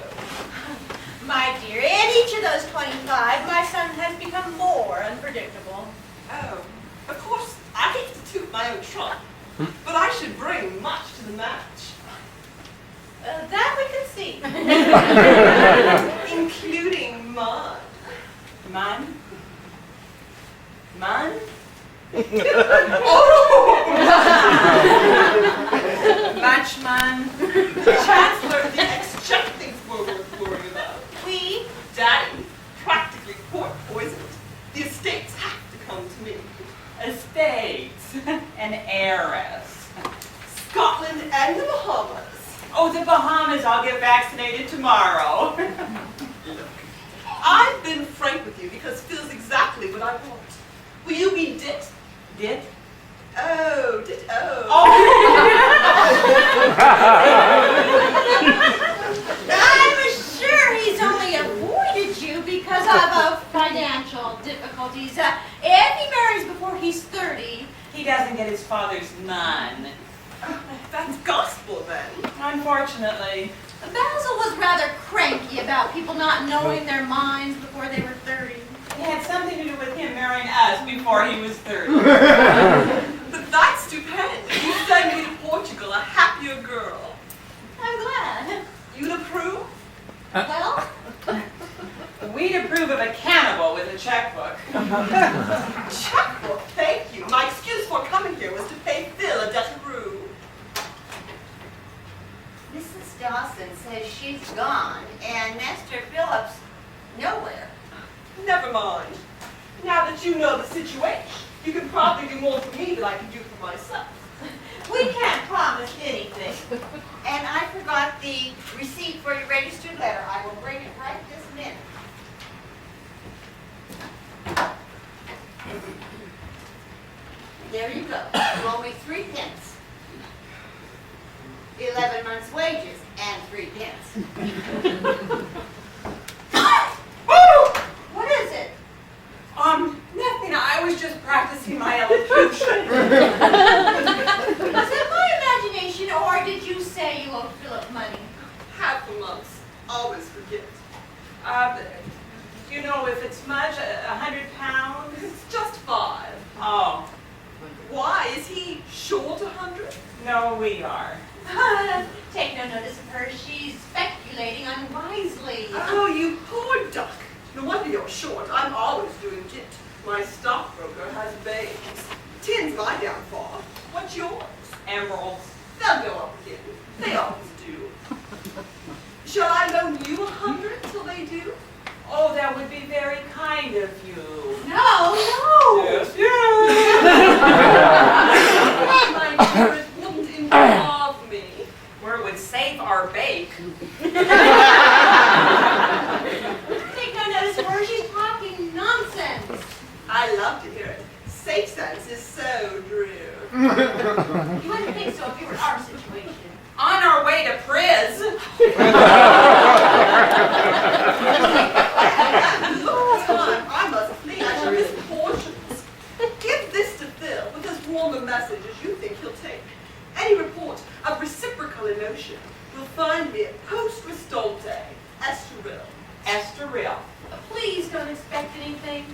My dear, in each of those 25, my son has become more unpredictable. Oh, of course, I hate to toot my own trump, but I should bring much to the match. That we can see. Including mine. Mun? Mun? Much mun? The Chancellor of the Exchequer thinks we're worth worrying about. We? Daddy, practically port poisoned. The estates have to come to me. Estates. An heiress. Scotland and the Bahamas. Oh, the Bahamas, I'll get vaccinated tomorrow. I've been frank with you because Phil's exactly what I want. Will you be dit? Dit? Oh, dit, oh. I'm sure he's only avoided you because of financial difficulties. If he marries before he's 30, He doesn't get his father's nun. That's gospel then. Unfortunately. Basil was rather cranky about people not knowing their minds before they were 30. It had something to do with him marrying us before he was 30. But that's stupendous. You send me to Portugal, a happier girl. I'm glad. You'd approve? Well, We'd approve of a cannibal with a checkbook. Checkbook, thank you. My excuse for coming here was to pay Phil a debt-a-roo. Mrs. Dawson says she's gone, and Master Phillips nowhere. Never mind. Now that you know the situation, you can probably do more for me than I can do for myself. we can't promise anything. And I forgot the receipt for your registered letter. I will bring it right this minute. There you go. You owe me 3 pence. 11 months' wages and 3 pence. What is it? Nothing. I was just practicing my elocution. Was it my imagination, or did you say you owed Philip money? Half the months. Always forget. You know, if it's much, 100 pounds? It's just 5. Oh, Why? Is he short 100? no, we are. Take no notice of her. She's speculating unwisely. Oh, you poor duck. No wonder you're short. I'm always doing it. My stockbroker has babes. Tin's my downfall. What's yours? Emeralds. They'll go up again. They always do. Shall I loan you 100 till they do? Oh, that would be very kind of you. No. Yes, yes. My dear, it wouldn't involve me. Where it would save our bake. Take no notice of her. She's talking nonsense. I love to hear it. Safe sense is so drear. You wouldn't think so if you were in our situation. On our way to Priz. Look, time, I must flee. I shall miss portions. Give this to Phil with as warm a message as you think he'll take. Any report of reciprocal emotion will find me at Post Ristolte, Estoril. Estoril. Please don't expect anything.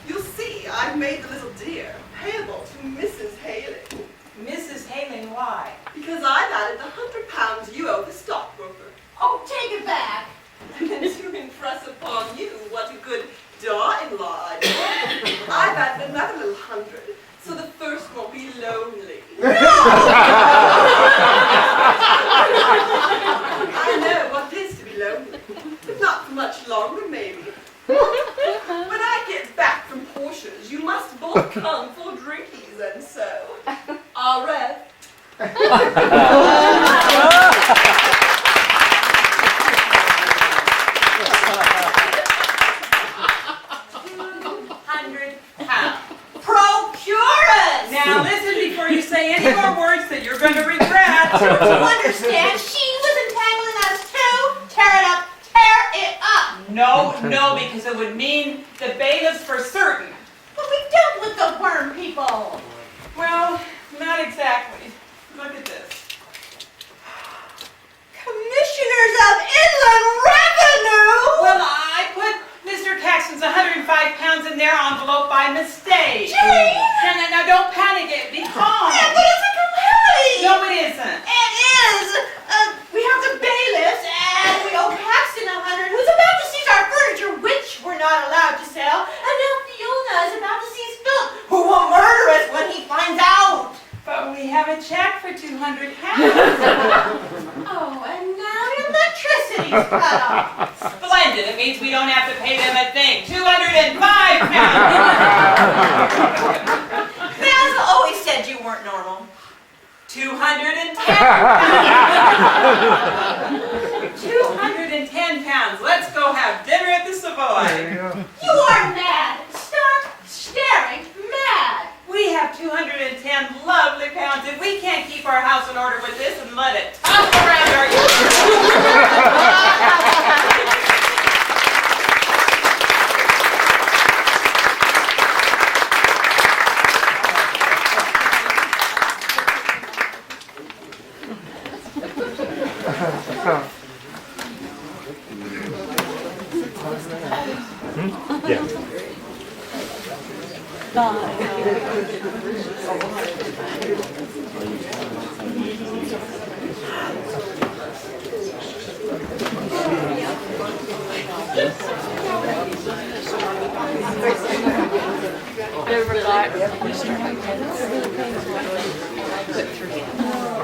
You'll see, I've made the little dear payable to Mrs. Haling, Mrs. Haling, why? because I've added the £100 you owe the stockbroker. Oh, take it back. And to impress upon you what a good daughter-in-law I am, I've added another little 100, so the first won't be lonely. I know what this Procure us! Now listen before you say any more words that you're going to regret. Don't you understand? She was entangling us too. Tear it up. Tear it up. No, because it would mean the bailiffs for certain. But we dealt with the worm people. Well, not exactly. Look at this. Commissioners of Inland Revenue! Well, I put Mr. Caxton's 105 pounds in their envelope by mistake. Jane! No, don't panic it. Be calm. Yeah, but it's a calamity! No, it isn't. It is! We have the bailiffs, and we owe Paxton 100, who's about to seize our furniture, which we're not allowed to sell, and now Fiona is about to seize Philip, who will murder us when he finds out! But we have a check for 200 pounds. Oh, and now electricity's cut off. Splendid. It means we don't have to pay them a thing. 205 pounds. Basil always said you weren't normal. 210 pounds. 210 pounds. Let's go have dinner at the Savoy. You are mad. Stark, staring, mad. We have 210 lovely pounds. If we can't keep our house in order with this and let it toss around our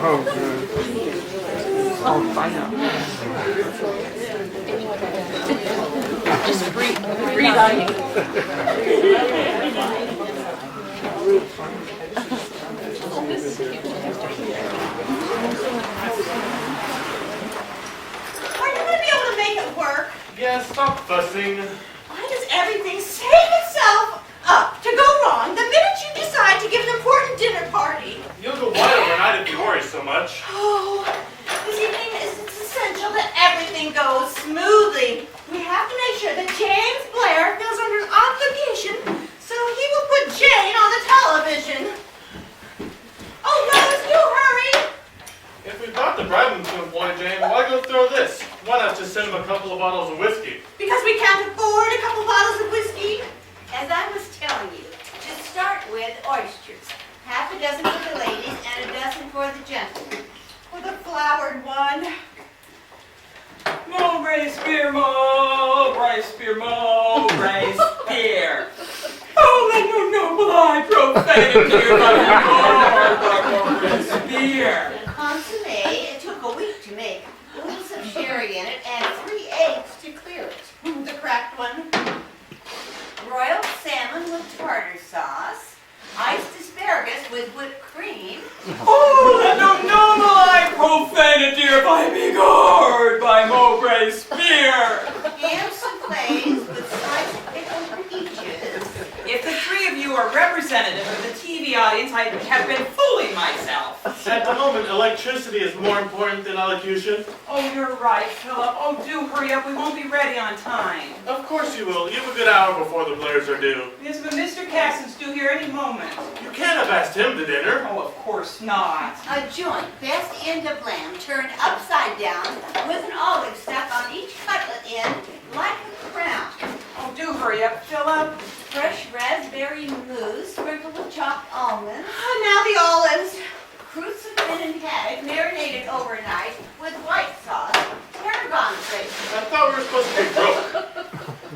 Oh, good. Oh, fine. Just breathe on you. Are you going to be able to make it work? Yeah, stop fussing. Why does everything save itself up to go wrong the minute you decide to give an important dinner party? You'll go white overnight if you worry so much. Oh, this evening is essential that everything goes smoothly. We have to make sure that James Blair feels under an obligation, so he will put Jane on the television. Oh, Rose, do hurry! If we thought the bridegroom was going to employ Jane, why go throw this? Why not just send him a couple of bottles of whiskey? Because we can't afford a couple bottles of whiskey. As I was telling you, to start with oysters. Half a dozen for the ladies and a dozen for the gentlemen. For the flowered one. Mowbray Spear, Mowbray Spear, Mowbray Spear. Oh, let no noble eye profanity by Mowbray Spear. The consomme, it took a week to make. Lots of sherry in it and 3 eggs to clear it. The cracked one. Broiled salmon with tartar sauce. Iced asparagus with whipped cream. Oh, let no noble eye profanity if I be gored by Mowbray Spear. Ham souffles with sliced pickled peaches. If the three of you are representative of the TV audience, I have been fooling myself. At the moment, electricity is more important than elocution. Oh, you're right, Philip. Oh, do hurry up. We won't be ready on time. Of course you will. You have a good hour before the Blairs are due. Yes, but Mr. Caxton's due here any moment. You can't have asked him to dinner. Oh, of course not. A joint, best end of lamb, turned upside down with an olive stuck on each cutlet end like a crown. Oh, do hurry up, Philip. Fresh raspberry mousse sprinkled with chopped almonds. And now the olives. Crucifen and haddock marinated overnight with white sauce. Tarragon dressing. I thought we were supposed to be broke.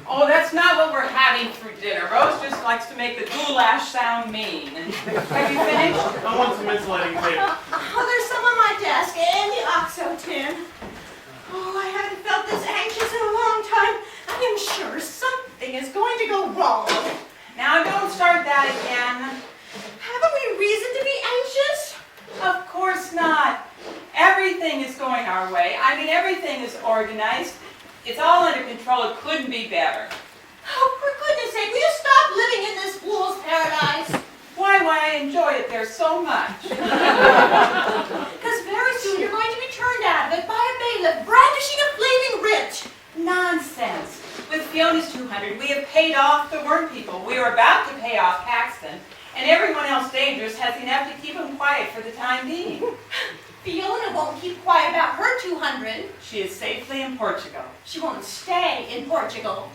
Oh, that's not what we're having for dinner. Rose just likes to make the goulash sound mean. Have you finished? I want some insulating tape. Oh, there's some on my desk and the OXO tin. Oh, I haven't felt this anxious in a long time. I am sure something is going to go wrong. Now, don't start that again. Haven't we reason to be anxious? Of course not. everything is going our way. I mean, everything is organized. It's all under control. It couldn't be better. Oh, for goodness sake, will you stop living in this fool's paradise? Why I enjoy it there so much. Because very soon you're going to be turned out of it by a bailiff brandishing a flaming writ. Nonsense. With Fiona's 200, we have paid off the worm people. We are about to pay off Paxton, and everyone else dangerous has enough to keep them quiet for the time being. Fiona won't keep quiet about her 200. She is safely in Portugal. She won't stay in Portugal.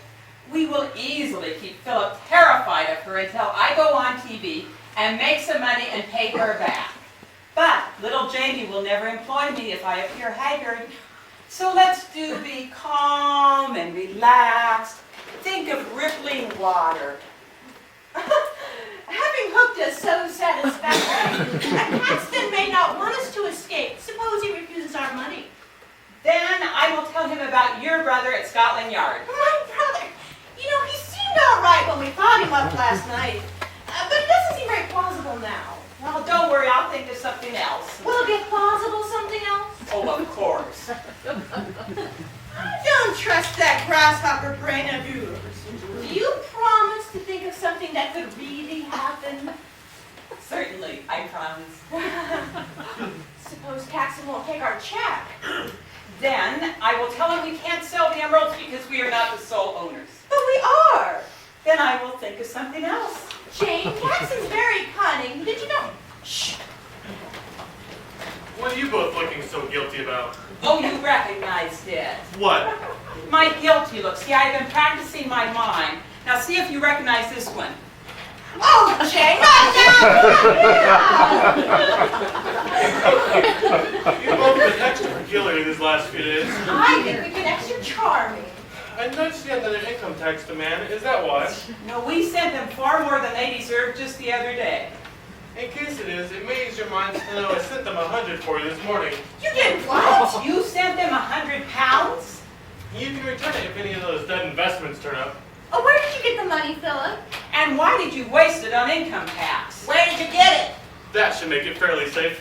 We will easily keep Philip terrified of her until I go on TV and make some money and pay her back. But little Jamie will never employ me if I appear haggard. So let's be calm and relaxed. Think of rippling water. Having hooked us so satisfactorily, Paxton may not want us to escape. Suppose he refuses our money. Then I will tell him about your brother at Scotland Yard. My brother! You know, he seemed all right when we thought him up last night. But it doesn't seem very plausible now. Well, don't worry, I'll think of something else. Will it be plausible something else? Oh, of course. I don't trust that grasshopper brain of yours. Do you promise to think of something that could really happen? Certainly, I promise. Suppose Paxton won't take our check. Then I will tell him we can't sell the emeralds because we are not the sole owners. But we are. Then I will think of something else. Jane, Paxton's very cunning. Did you know? Shh. What are you both looking so guilty about? Oh, you recognized it. What? My guilty look. See, I've been practicing my mime. Now see if you recognize this one. Oh, Jane, not now! You've both been extra peculiar these last few days. I think we've been extra charming. I noticed you had another income tax demand. Is that why? No, we sent them far more than they deserved just the other day. In case it is, it may ease your minds to know I sent them 100 for you this morning. You did what? You sent them £100? You can return it if any of those dead investments turn up. Oh, where did you get the money, Philip? And why did you waste it on income tax? Where did you get it? That should make it fairly safe.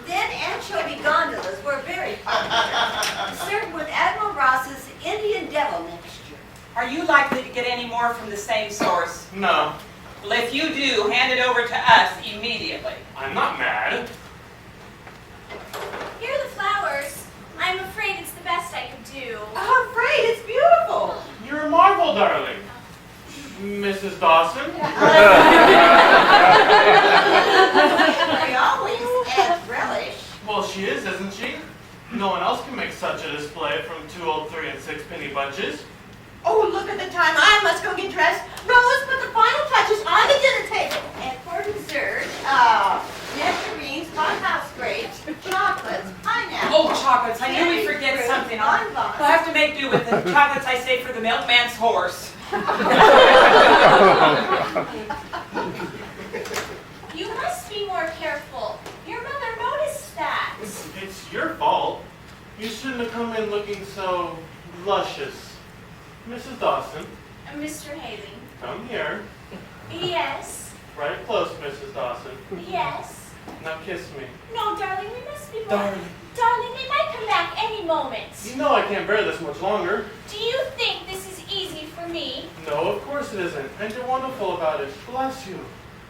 Then anchovy gondolas were very popular, served with Admiral Ross's Indian Devil mixture. Are you likely to get any more from the same source? No, Well, if you do, hand it over to us immediately. I'm not mad. Here are the flowers. I'm afraid it's the best I could do. I'm afraid it's beautiful. You're a marvel, darling. Mrs. Dawson? They always add relish. Well, she is, isn't she? No one else can make such a display from 2 old 3 and 6 penny bunches. Oh, look at the time. I must go get dressed. Rose, put the final touches on the dinner table. And for dessert, nectarines, hothouse grapes, chocolates, pineapple. Oh, chocolates. I knew we'd forget something. I'll have to make do with the chocolates I saved for the milkman's horse. You must be more careful. Your mother noticed that. It's your fault. You shouldn't have come in looking so luscious. Mrs. Dawson, Mr. Haley. come here. Yes. Right close, Mrs. Dawson. Yes. Now kiss me. No, darling, we must be more. Darling. Darling, they might come back any moment. You know I can't bear this much longer. Do you think this is easy for me? No, of course it isn't. And you're wonderful about it. Bless you.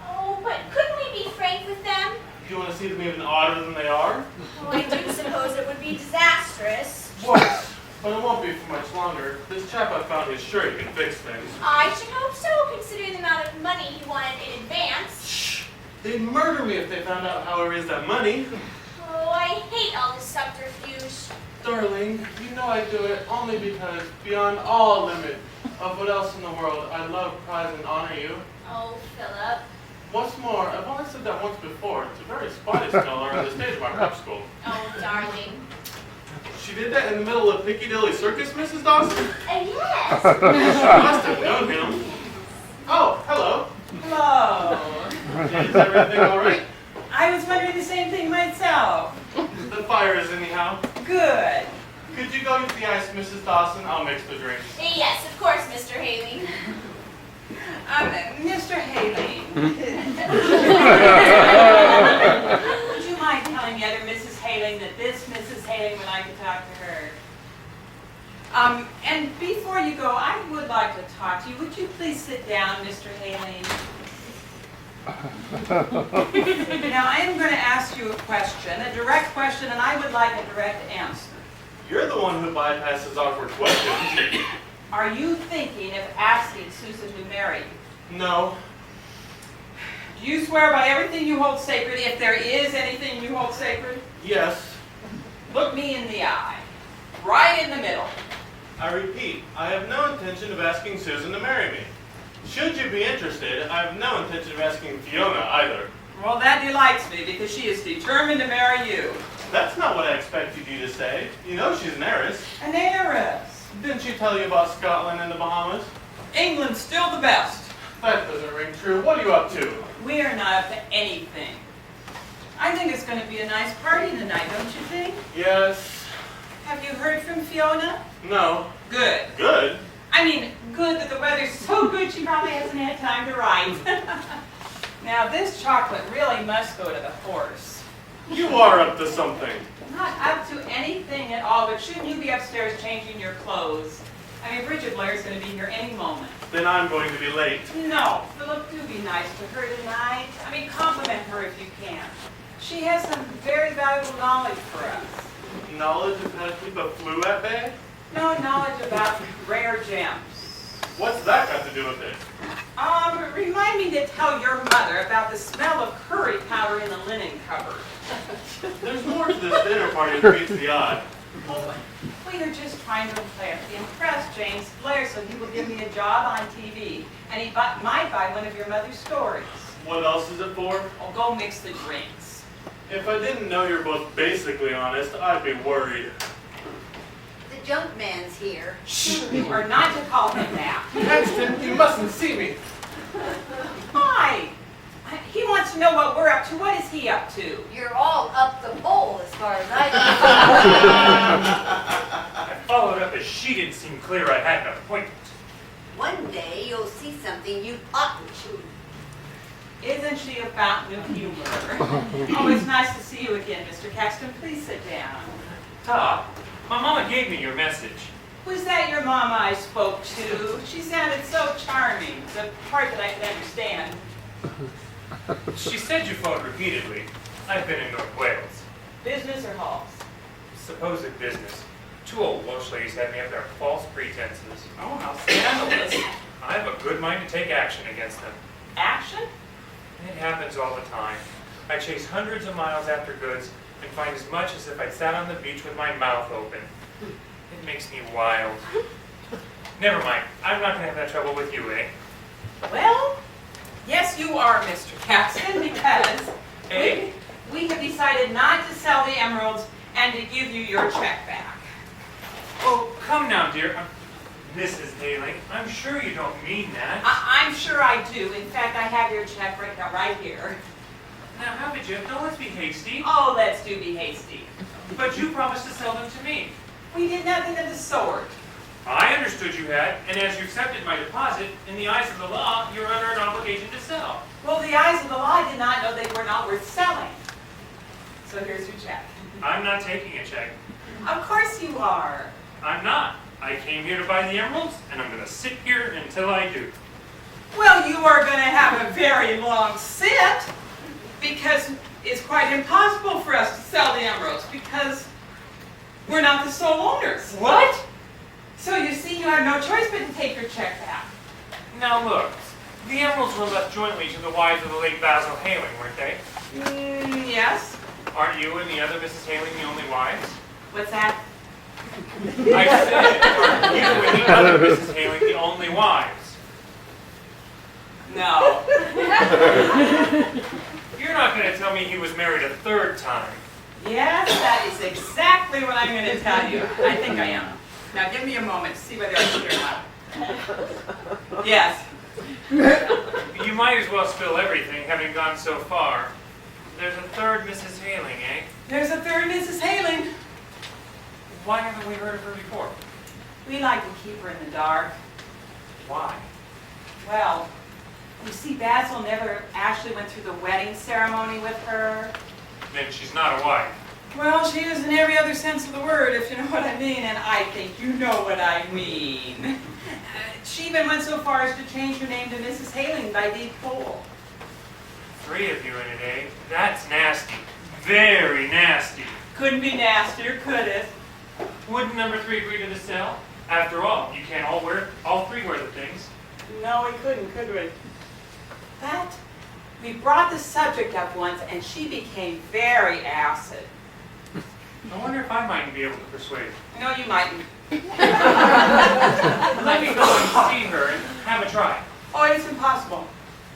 Oh, but couldn't we be frank with them? Do you want to see them even odder than they are? Oh, I do suppose it would be disastrous. What? But it won't be for much longer. This chap I found is sure he can fix things. I should hope so, considering the amount of money he wanted in advance. Shh! They'd murder me if they found out how I raised that money. Oh, I hate all this subterfuge. Darling, you know I do it only because, beyond all limit of what else in the world, I love, prize, and honor you. Oh, Philip. What's more, I've only said that once before. It's a very spotty skill around the stage of my prep school. Oh, darling. She did that in the middle of Piccadilly Circus, Mrs. Dawson? Yes. She must have known him. Oh, hello. Hello. Is everything all right? I was wondering the same thing myself. The fire is anyhow. Good. Could you go get the ice, Mrs. Dawson? I'll mix the drinks. Yes, of course, Mr. Haley. Mr. Haley. Would you mind telling me either Mrs. Haley Haling that this Mrs. Haling would like to talk to her. And before you go, I would like to talk to you. Would you please sit down, Mr. Haling? Now, I am going to ask you a question, a direct question, and I would like a direct answer. You're the one who bypasses awkward questions. Are you thinking of asking Susan to marry you? No. Do you swear by everything you hold sacred, if there is anything you hold sacred? Yes. Look me in the eye, right in the middle. I repeat, I have no intention of asking Susan to marry me. Should you be interested, I have no intention of asking Fiona either. Well, that delights me, because she is determined to marry you. That's not what I expected you to say. You know she's an heiress. An heiress. Didn't she tell you about Scotland and the Bahamas? England's still the best. That doesn't ring true. What are you up to? We are not up to anything. I think it's going to be a nice party tonight, don't you think? Yes. Have you heard from Fiona? No. Good. Good? I mean, good that the weather's so good she probably hasn't had time to write. Now, this chocolate really must go to the horse. You are up to something. Not up to anything at all, but shouldn't you be upstairs changing your clothes? I mean, Bridget Blair's going to be here any moment. Then I'm going to be late. No, Philip, do be nice to her tonight. I mean, compliment her if you can. She has some very valuable knowledge for us. Knowledge of how to keep a flu at bay? No knowledge about rare gems. What's that got to do with it? Remind me to tell your mother about the smell of curry powder in the linen cupboard. There's more to this dinner party than meets the eye. We are just trying to impress James Blair so he will give me a job on TV. And he might buy one of your mother's stories. What else is it for? Oh, go mix the drinks. If I didn't know you're both basically honest, I'd be worried. The junk man's here. Shh, you are not to call him that. Paxton, you mustn't see me. Hi. He wants to know what we're up to. What is he up to? You're all up the pole as far as I I followed up as she didn't seem clear I had an appointment. know. One day you'll see something you oughtn't to. Isn't she a fountain of humor? Oh, it's nice to see you again, Mr. Caxton. Please sit down. Todd, my mama gave me your message. Was that your mama I spoke to? She sounded so charming, the part that I could understand. She said you phoned repeatedly. I've been in North Wales. Business or halls? Supposed business. Two old Welsh ladies had me up there false pretenses. Oh, how scandalous. I have a good mind to take action against them. Action? It happens all the time. I chase hundreds of miles after goods and find as much as if I sat on the beach with my mouth open. It makes me wild. Never mind. I'm not going to have that trouble with you, eh? Well, yes you are, Mr. Caxton, because we have decided not to sell the emeralds and to give you your check back. Oh, come now, dear. Mrs. Haling, I'm sure you don't mean that. I'm sure I do. In fact, I have your check right here. Now, how did you? Don't let's be hasty. Oh, let's do be hasty. But you promised to sell them to me. We did nothing of the sort. I understood you had, and as you accepted my deposit, in the eyes of the law, you're under an obligation to sell. Well, the eyes of the law did not know they were not worth selling. So here's your check. I'm not taking a check. Of course you are. I'm not. I came here to buy the emeralds, and I'm going to sit here until I do. Well, you are going to have a very long sit, because it's quite impossible for us to sell the emeralds, because we're not the sole owners. What? So you see, you have no choice but to take your check back. Now look, the emeralds were left jointly to the wives of the late Basil Haling, weren't they? Yes. Aren't you and the other Mrs. Haling the only wives? What's that? I said, are you and the other Mrs. Haling the only wives? No. You're not going to tell me he was married a third time. Yes, that is exactly what I'm going to tell you. I think I am. Now give me a moment to see whether I'm sure or not. Yes. You might as well spill everything, having gone so far. There's a third Mrs. Haling, eh? There's a third Mrs. Haling. Why haven't we heard of her before? We like to keep her in the dark. Why? Well, you see, Basil never actually went through the wedding ceremony with her. Then she's not a wife. Well, she is in every other sense of the word, if you know what I mean, and I think you know what I mean. She even went so far as to change her name to Mrs. Haling by deed poll. 3 of you in a day. That's nasty. Very nasty. Couldn't be nastier, could it? Wouldn't number 3 agree to the sale? After all, you can't all 3 wear the things. No, we couldn't, could we? But we brought the subject up once, and she became very acid. I wonder if I might be able to persuade her. No, you mightn't. Let me go and see her and have a try. Oh, it's impossible.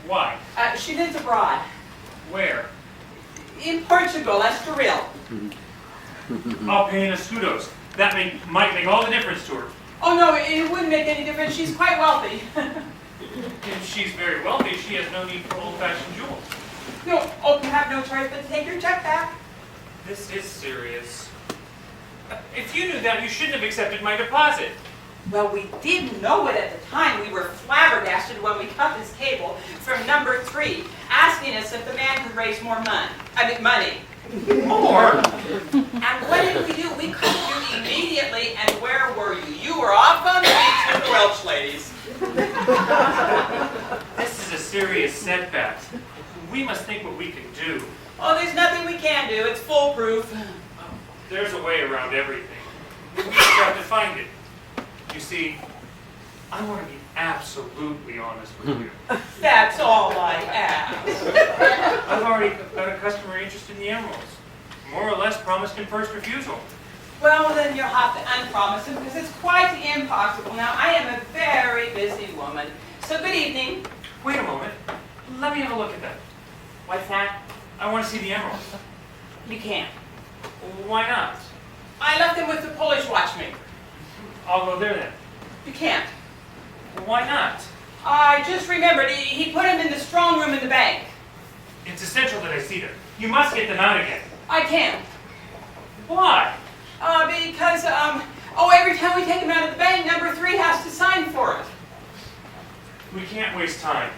Why? She lives abroad. Where? In Portugal, Estoril. I'll pay in escudos. That might make all the difference to her. Oh, no, it wouldn't make any difference. She's quite wealthy. If she's very wealthy, she has no need for old-fashioned jewels. No, oh, you have no choice but to take your check back. This is serious. If you knew that, you shouldn't have accepted my deposit. Well, we didn't know it at the time. We were flabbergasted when we cut this cable from number 3, asking us if the man could raise more money. More? And what did we do? We called you immediately, and where were you? You were off on the beach with the Welsh ladies. This is a serious setback. We must think what we can do. Oh, there's nothing we can do. It's foolproof. There's a way around everything. We just have to find it. You see, I want to be absolutely honest with you. That's all I ask. I've already got a customer interested in the emeralds. More or less promised him first refusal. Well, then you'll have to unpromise him because it's quite impossible. Now, I am a very busy woman. So good evening. Wait a moment. Let me have a look at that. What's that? I want to see the emeralds. You can't. Why not? I left them with the Polish watchmaker. I'll go there then. You can't. Why not? I just remembered. He put them in the strong room in the bank. It's essential that I see them. You must get them out again. I can't. Why? Because, every time we take them out of the bank, number 3 has to sign for it. We can't waste time.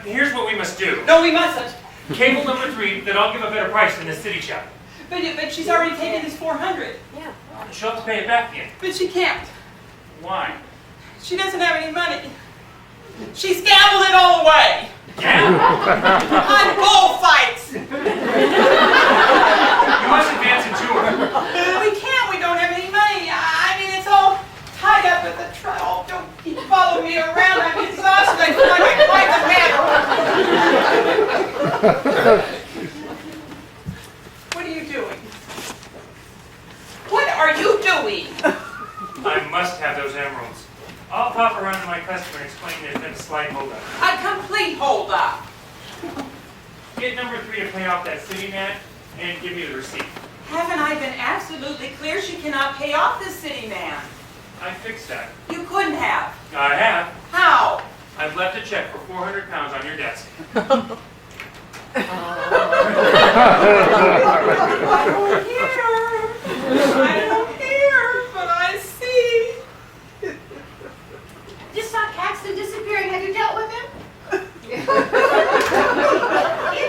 Here's what we must do. No, we mustn't. Cable number 3 that I'll give a better price than the city chap. But she's already taken his 400. Yeah. She'll have to pay it back again. But she can't. Why? She doesn't have any money. She's gambled it all away. Yeah? On bullfights. You must advance it to her. We can't. We don't have any money. I mean, it's all tied up at the trial. Don't keep following me around. I'm exhausted. I feel like I climbed a ladder. What are you doing? What are you doing? I must have those emeralds. I'll pop around to my customer and explain there's been a slight holdup. A complete hold-up. Get number 3 to pay off that city man and give me the receipt. Haven't I been absolutely clear she cannot pay off the city man? I fixed that. You couldn't have. I have. How? I've left a check for 400 pounds on your desk. I don't hear, but I see. Just saw Caxton disappearing. Have you dealt with him? In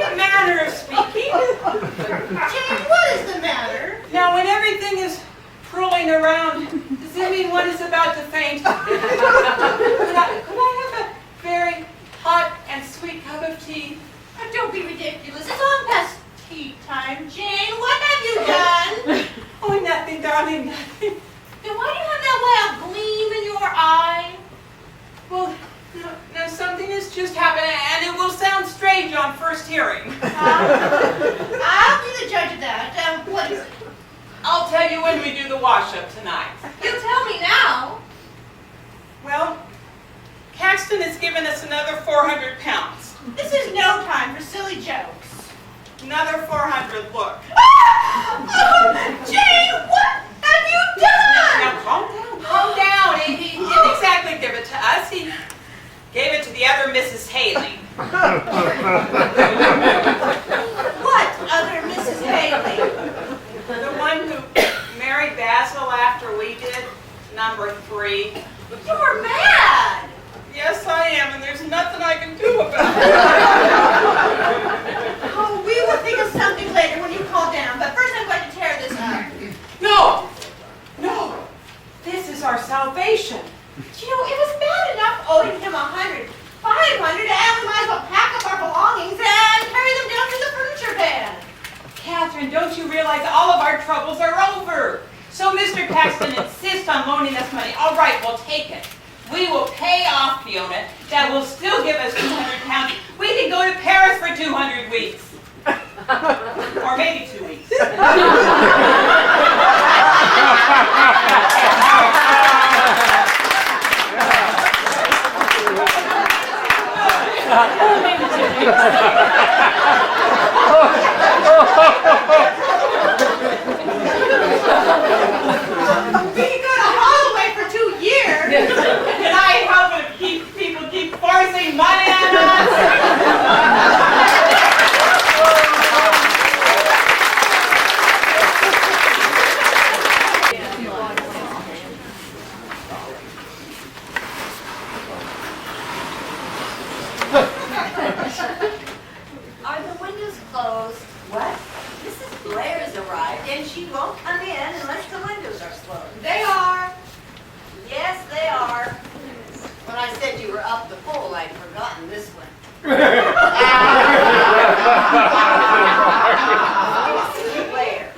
a manner of speaking. Jane, what is the matter? Now, when everything is twirling around, does it mean one is about to faint? Could I have a very hot and sweet cup of tea? Oh, don't be ridiculous. It's on past tea time. Jane, what have you done? Oh, nothing, darling, nothing. Then why do you have that wild gleam in your eye? Well, now something has just happened, and it will sound strange on first hearing. I'll be the judge of that. What is it? I'll tell you when we do the wash-up tonight. You tell me now. Well, Caxton has given us another 400 pounds. This is no time for silly jokes. Another 400, look. Oh, Jane, what have you done? Now calm down, calm down. He didn't exactly give it to us. He gave it to the other Mrs. Haley. What other Mrs. Haley? The one who married Basil after we did, number 3. You're mad. Yes, I am, and there's nothing I can do about it. Oh, we will think of something later when you call down. But first I'm going to tear this up. is our salvation. You know, it was bad enough owing him 100, 500, and we might as well pack up our belongings and carry them down to the furniture van. Catherine, don't you realize all of our troubles are over? So Mr. Paxton insists on loaning us money. All right, we'll take it. We will pay off Fiona. That will still give us 200 pounds. We can go to Paris for 200 weeks. Or maybe 2 weeks. We can go to Holloway for 2 years. Can I help it if people keep forcing money on us? Are the windows closed? What? Mrs. Blair's arrived and she won't come in unless the windows are closed. They are. Yes, they are. When I said you were up the pole, I'd forgotten this one. Mrs. Blair.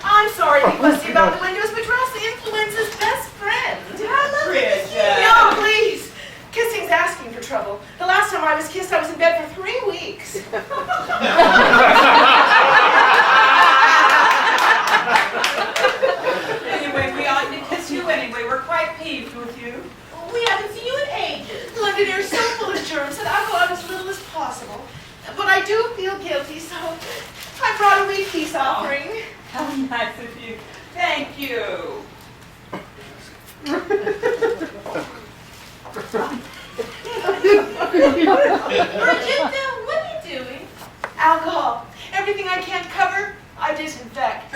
I'm sorry to be fussy about the windows, but you're also influenza's best friend. I love this. No, please. Kissing's asking for trouble. The last time I was kissed, I was in bed for 3 weeks. Anyway, we oughtn't to kiss you anyway. We're quite peeved with you. We haven't seen you in ages. London air is so full of germs that I'll go out as little as possible. But I do feel guilty, so I brought a wee peace offering. How nice of you. Thank you. Bridget, what are you doing? Alcohol. Everything I can't cover, I disinfect.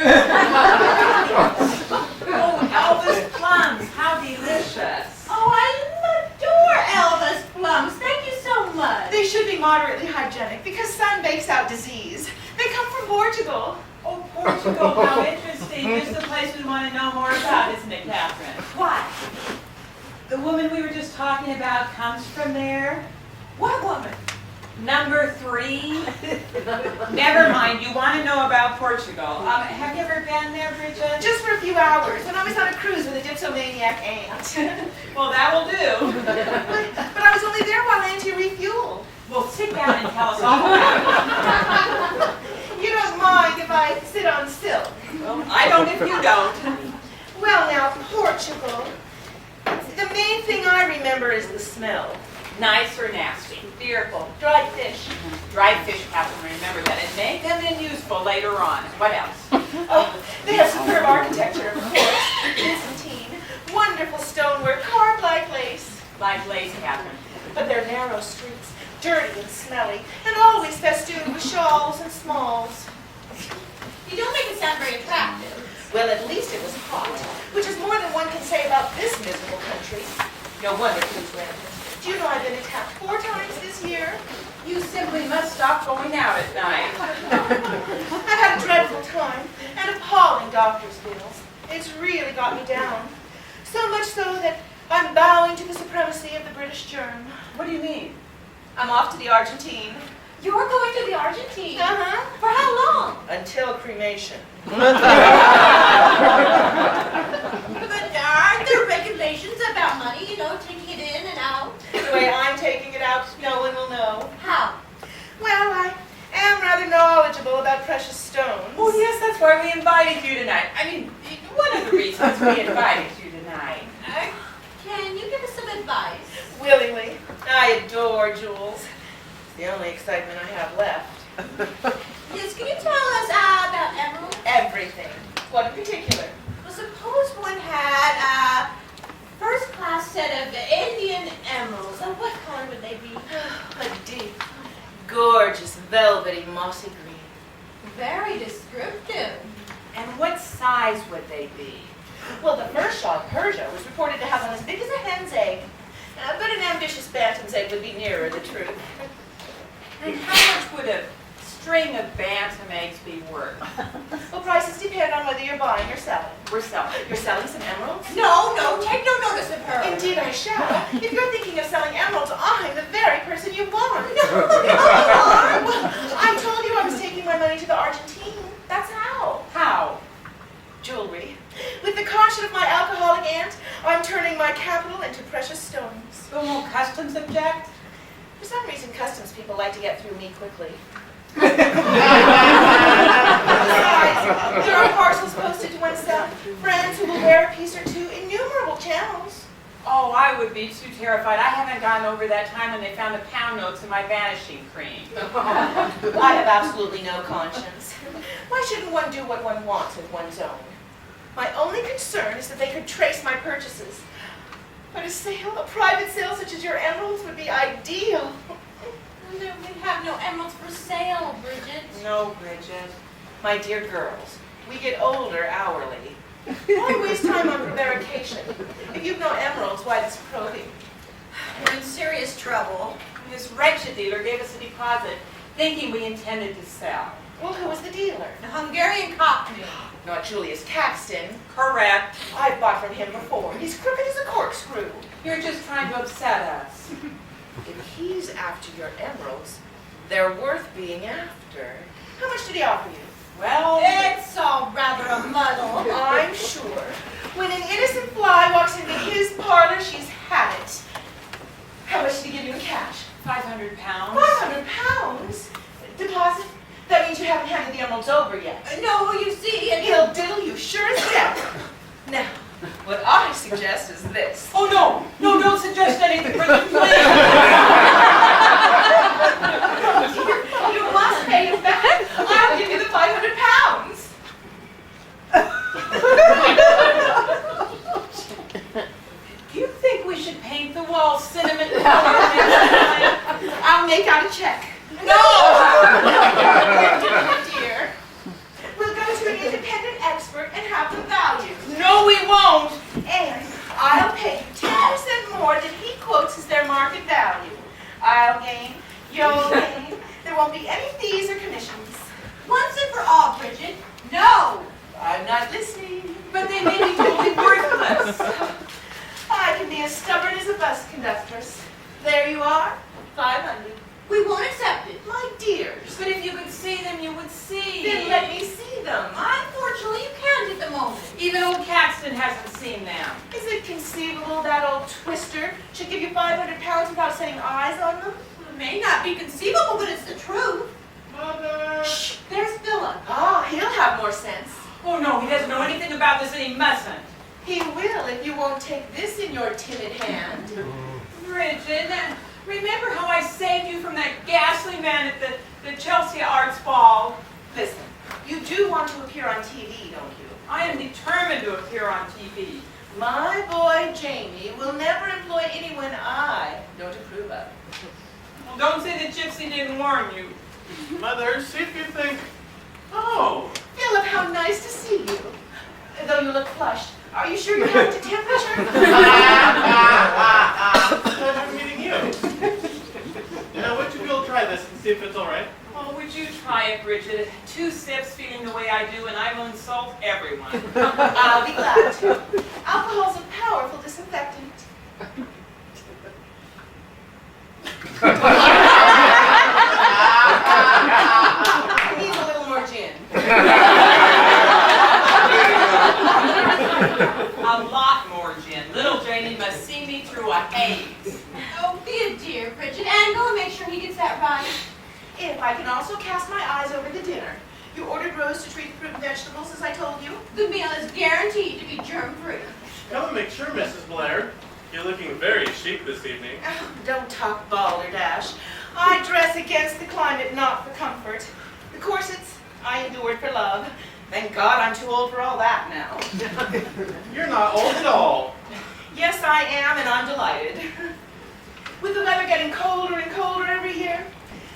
Oh, Elvis plums. How delicious. Oh, I adore Elvis plums. Thank you so much. They should be moderately hygienic because sun bakes out disease. They come from Portugal. Oh, Portugal. How interesting. Just the place we want to know more about, isn't it, Catherine? What? The woman we were just talking about comes from there. What woman? Number 3. Never mind. You want to know about Portugal. Have you ever been there, Bridget? Just for a few hours when I was on a cruise with a dipsomaniac aunt. Well, that will do. But I was only there while Auntie refueled. Well, sit down and tell us all about it. You don't mind if I sit on silk? I don't if you don't. Well, now, Portugal. The main thing I remember is the smell. Nice or nasty? Fearful. Dried fish. Dried fish, Catherine, remember that. And make them then useful later on. What else? Oh, they have superb architecture, of course. Byzantine. Wonderful stonework, carved like lace. Like lace, Catherine. But they're narrow streets, dirty and smelly, and always festooned with shawls and smalls. You don't make it sound very attractive. Well, at least it was hot, which is more than one can say about this miserable country. No wonder she's red. Do you know I've been attacked 4 times this year? You simply must stop going out at night. I've had a dreadful time, and appalling doctor's bills. It's really got me down. So much so that I'm bowing to the supremacy of the British germ. What do you mean? I'm off to the Argentine. You're going to the Argentine? Uh-huh. For how long? Until cremation. But aren't there regulations about money, you know, taking it in and out? The way I'm taking it out, no one will know. How? Well, I am rather knowledgeable about precious stones. Oh, yes, that's why we invited you tonight. I mean, one of the reasons we invited you tonight. Can you give us some advice? Willingly. I adore jewels. It's the only excitement I have left. Yes, can you tell us about emeralds? Everything. What in particular? Well, suppose one had a first-class set of Indian emeralds. Of what color would they be? A deep, gorgeous, velvety, mossy green. Very descriptive. And what size would they be? Well, the first Shah of Persia was reported to have one as big as a hen's egg. But an ambitious bantam's egg would be nearer the truth. And how much would a string of bantam eggs be worth? Well, prices depend on whether you're buying or selling. We're selling. You're selling some emeralds? No, I shall. If you're thinking of selling emeralds, I'm the very person you want. Well, I told you I was taking my money to the Argentine. That's how. How? Jewelry. With the caution of my alcoholic aunt, I'm turning my capital into precious stones. Will no customs object? For some reason, customs people like to get through me quickly. Besides, there are parcels posted to oneself, friends who will wear a piece or two, innumerable channels. Oh, I would be too terrified. I haven't gotten over that time when they found the pound notes in my vanishing cream. I have absolutely no conscience. Why shouldn't one do what one wants with one's own? My only concern is that they could trace my purchases. But a sale, a private sale such as your emeralds would be ideal. We have no emeralds for sale, Bridget. No, Bridget. My dear girls, we get older hourly. Why waste time on prevarication? If you've no emeralds, why this probing? We're in serious trouble. This wretched dealer gave us a deposit, thinking we intended to sell. Well, who was the dealer? The Hungarian Cockney. Not Julius Caxton. Correct. I've bought from him before. He's crooked as a corkscrew. You're just trying to upset us. If he's after your emeralds, they're worth being after. How much did he offer you? Well, It's all rather a muddle. I'm sure. When an innocent fly walks into his parlor, she's had it. How much did he give you in cash? 500 pounds. 500 pounds? Deposit? That means you haven't handed the emeralds over yet. No, you see, He'll diddle you sure as death. Now, what I suggest is this. Oh, no. No, don't suggest anything. Bridget, please. You must pay it back. I'll give you the 500 pounds. Do you think we should paint the walls cinnamon color next time? I'll make out a check. No! Dear, we'll go to an independent expert and have them valued. No, we won't. And I'll pay you 10% more than he quotes as their market value. I'll gain, you'll gain. There won't be any fees or commissions. once and for all, Bridget, no. I'm not listening. But they may be totally worthless. I can be as stubborn as a bus conductress. There you are, 500. We won't accept it. My dears, But if you could see them, you would see. then let me see them. Unfortunately, you can't at the moment. Even old Caxton hasn't seen them. Is it conceivable that old twister should give you 500 pounds without setting eyes on them? It may not be conceivable, but it's the truth. Mother! Shh, there's Philip. Ah, he'll have more sense. Oh, no, he doesn't know anything about this and he mustn't. He will if you won't take this in your timid hand. Bridget, remember how I saved you from that ghastly man at the Chelsea Arts Ball? Listen, you do want to appear on TV, don't you? I am determined to appear on TV. My boy Jamie will never employ anyone I don't approve of. Well, don't say that Gypsy didn't warn you. Mother, see if you think. Oh! Philip, how nice to see you. Though you look flushed. Are you sure you haven't a temperature? I'm meeting you. Now, would you go try this and see if it's all right? Oh, would you try it, Bridget? 2 sips feeling the way I do and I will insult everyone. I'll be glad to. Alcohol's a powerful disinfectant. Needs a little more gin. A lot more gin. Little Janie must see me through a haze. Oh, be a dear, Bridget, and go and make sure he gets that right. If I can also cast my eyes over the dinner. You ordered Rose to treat fruit and vegetables, as I told you. The meal is guaranteed to be germ-free. Come and make sure, Mrs. Blair. You're looking very chic this evening. Oh, don't talk balderdash. I dress against the climate, not for comfort. The corsets, I endured for love. Thank God I'm too old for all that now. You're not old at all. Yes, I am, and I'm delighted. With the weather getting colder and colder every year,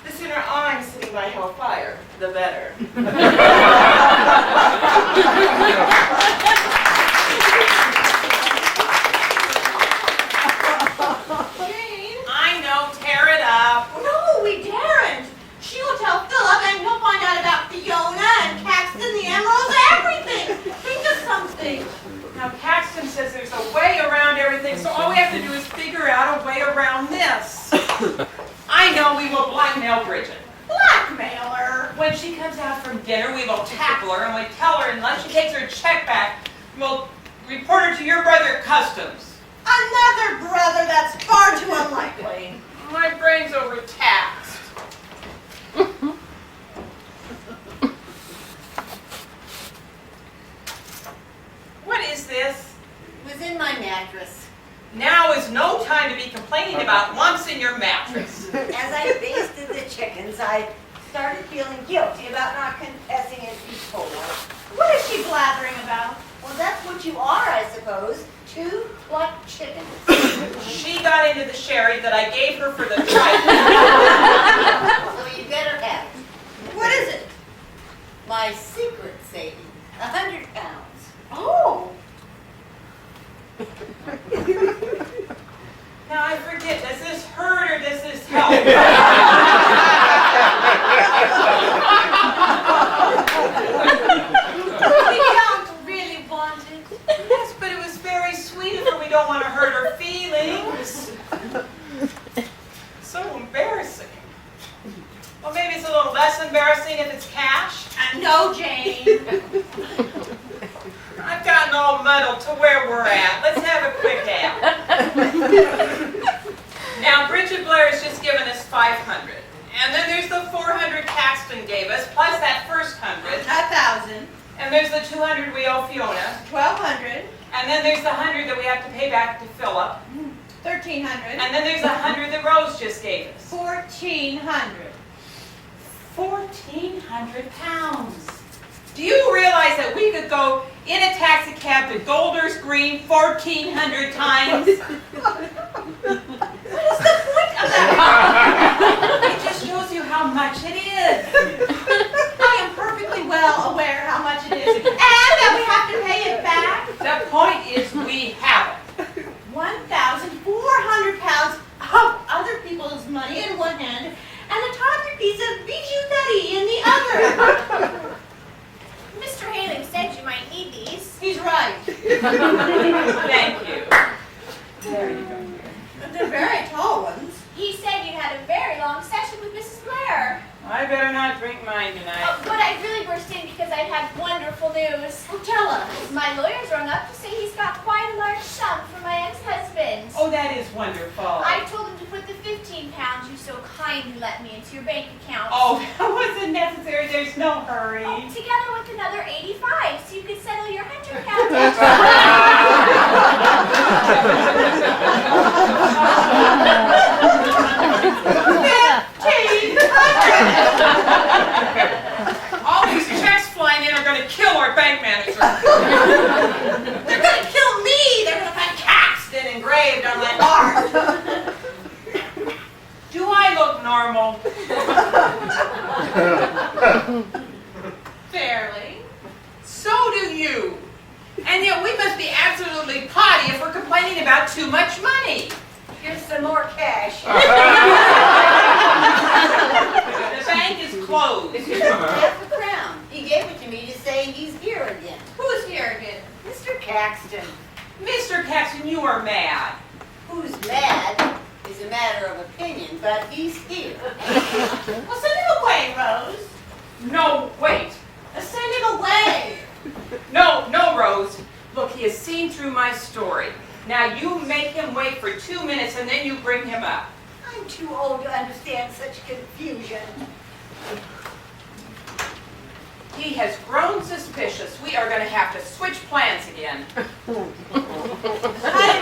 the sooner I'm sitting by hellfire, the better. Jane? I know, tear it up. No, we daren't. She will tell Philip, and he'll find out about Fiona and Caxton, the emeralds, everything. Think of something. Now, Caxton says there's a way around everything Okay, so all we have to do is figure out a way around this. I know, we will blackmail Bridget. Blackmail her. When she comes out from dinner, we will tackle her and we tell her unless she takes her check back, we'll report her to your brother at Customs. Another brother? That's far too unlikely. My brain's overtaxed. What is this? It was in my mattress. Now is no time to be complaining about lumps in your mattress. As I basted the chickens, I started feeling guilty about not confessing it before. What is she blathering about? Well, that's what you are, I suppose. 2 plucked chickens. She got into the sherry that I gave her for the tripe. So you better have it. What is it? My secret saving, 100 pounds. Oh. Now I forget, does this hurt or does this help? We don't really want it. Yes, but it was very sweet of her. We don't want to hurt her feelings. So embarrassing. Well, maybe it's a little less embarrassing if it's cash. No, Jane. I've gotten all muddled to where we're at. Let's have a quick ad. Now, Bridget Blair has just given us 500. And then there's the 400 Caxton gave us, plus that first 100. 1,000. And there's the 200 we owe Fiona. 1,200. And then there's the 100 that we have to pay back to Philip. 1,300. And then there's the 100 that Rose just gave us. 1,400. 1,400 pounds. Do you realize that we could go in a taxi cab to Golders Green 1,400 times? What is the point of that? It just shows you how much it is. I am perfectly well aware how much it is, and that we have to pay it back. The point is we have it. 1,400 pounds of other people's money in one hand, and a tawdry piece of bijouterie in the other. Mr. Haling said you might need these. He's right. Thank you. There you go. They're very tall ones. He said you had a very long session with Mrs. Blair. I better not drink mine tonight. Oh, but I really burst in because I had wonderful news. Oh, tell us. My lawyer's rung up to say he's got quite a large sum for my ex-husband. Oh, that is wonderful. I told him to put the 15 pounds you so kindly let me into your bank account. Oh, that wasn't necessary. There's no hurry. Oh, together with another 85, so you could settle your 100 pound debt. All these checks flying in are going to kill our bank manager. They're going to kill me. They're going to find Caxton engraved on my heart. Do I look normal? Fairly. So do you. And yet we must be absolutely potty if we're complaining about too much money. Here's some more cash. The bank is closed. Half a crown. He gave it to me to say he's here again. Who's here again? Mr. Caxton. Mr. Caxton, you are mad. Who's mad is a matter of opinion, but he's here. Well, send him away, Rose. No, wait. Send him away. No, Rose. Look, he has seen through my story. Now you make him wait for 2 minutes and then you bring him up. I'm too old to understand such confusion. He has grown suspicious. We are going to have to switch plans again. I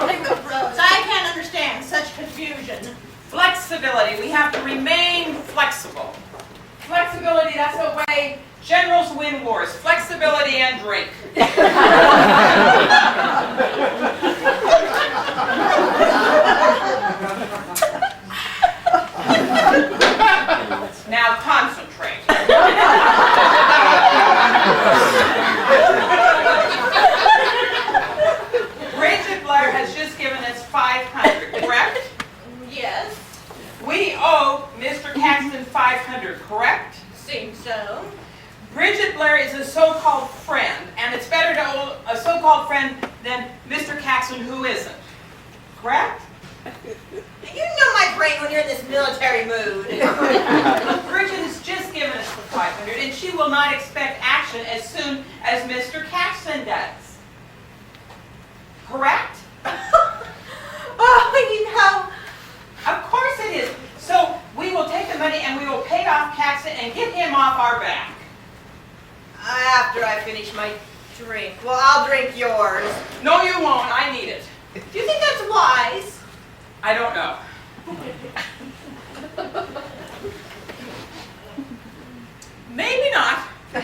agree with Rose. I can't understand such confusion. Flexibility. We have to remain flexible. Flexibility, that's the way generals win wars. Flexibility and drink. Now concentrate. Bridget Blair has just given us 500, correct? Yes, We owe Mr. Caxton 500, correct? seems so. Bridget Blair is a so-called friend, and it's better to owe a so-called friend than Mr. Caxton who isn't. correct? You know my brain when you're in this military mood. Bridget has just given us the 500, and she will not expect action as soon as Mr. Caxton does. Correct? Oh, you know. Of course it is. So we will take the money and we will pay off Caxton and get him off our back. After I finish my drink. Well, I'll drink yours. No, you won't. I need it. Do you think that's wise? I don't know. Maybe not. Wait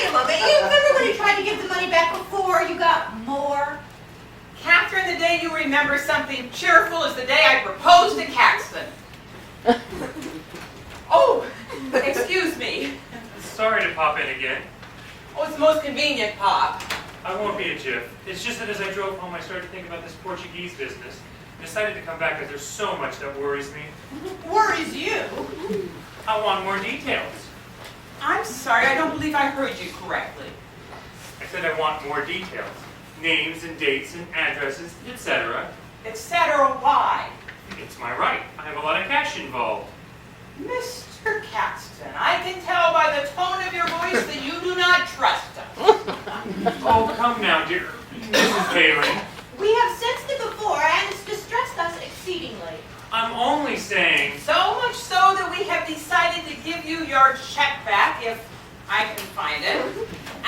a moment. You remember when you tried to give the money back before you got more? Catherine, the day you remember something cheerful is the day I proposed to Caxton. Oh, excuse me. Sorry to pop in again. Oh, it's the most convenient, Pop. I won't be a jiff. It's just that as I drove home, I started to think about this Portuguese business. I decided to come back because there's so much that worries me. Worries you? I want more details. I'm sorry, I don't believe I heard you correctly. I said I want more details. Names and dates and addresses, etc. Etc. Why? It's my right. I have a lot of cash involved. Mr. Caxton, I can tell by the tone of your voice that you do not trust us. Oh, come now, dear Mrs. Bailey. We have sensed it before, and it's distressed us exceedingly. I'm only saying... So much so that we have decided to give you your check back, if I can find it,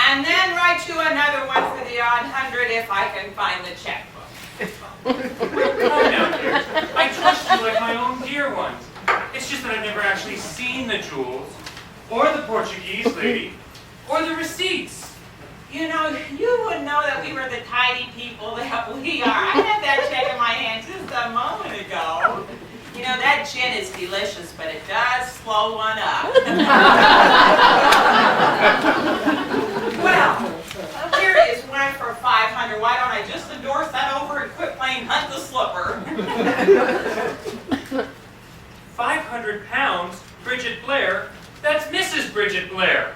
and then write you another one for the odd 100 if I can find the checkbook. Come now, dear. I trust you like my own dear ones. It's just that I've never actually seen the jewels, or the Portuguese lady, or the receipts. You know, you would know that we were the tidy people that we are. I had that check in my hand just a moment ago. You know, that gin is delicious, but it does slow one up. Well, here is one for 500. Why don't I just endorse that over and quit playing Hunt the Slipper? 500 pounds? Bridget Blair? That's Mrs. Bridget Blair.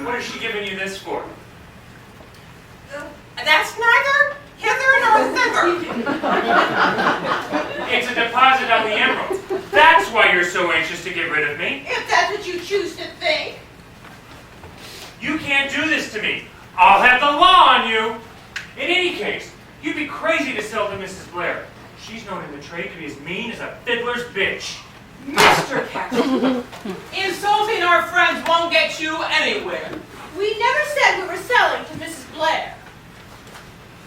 What is she giving you this for? That's neither hither nor thither. It's a deposit on the emerald. That's why you're so anxious to get rid of me. If that's what you choose to think. You can't do this to me. I'll have the law on you. In any case, you'd be crazy to sell to Mrs. Blair. She's known in the trade to be as mean as a fiddler's bitch. Mr. Caxton, insulting our friends won't get you anywhere. We never said we were selling to Mrs. Blair.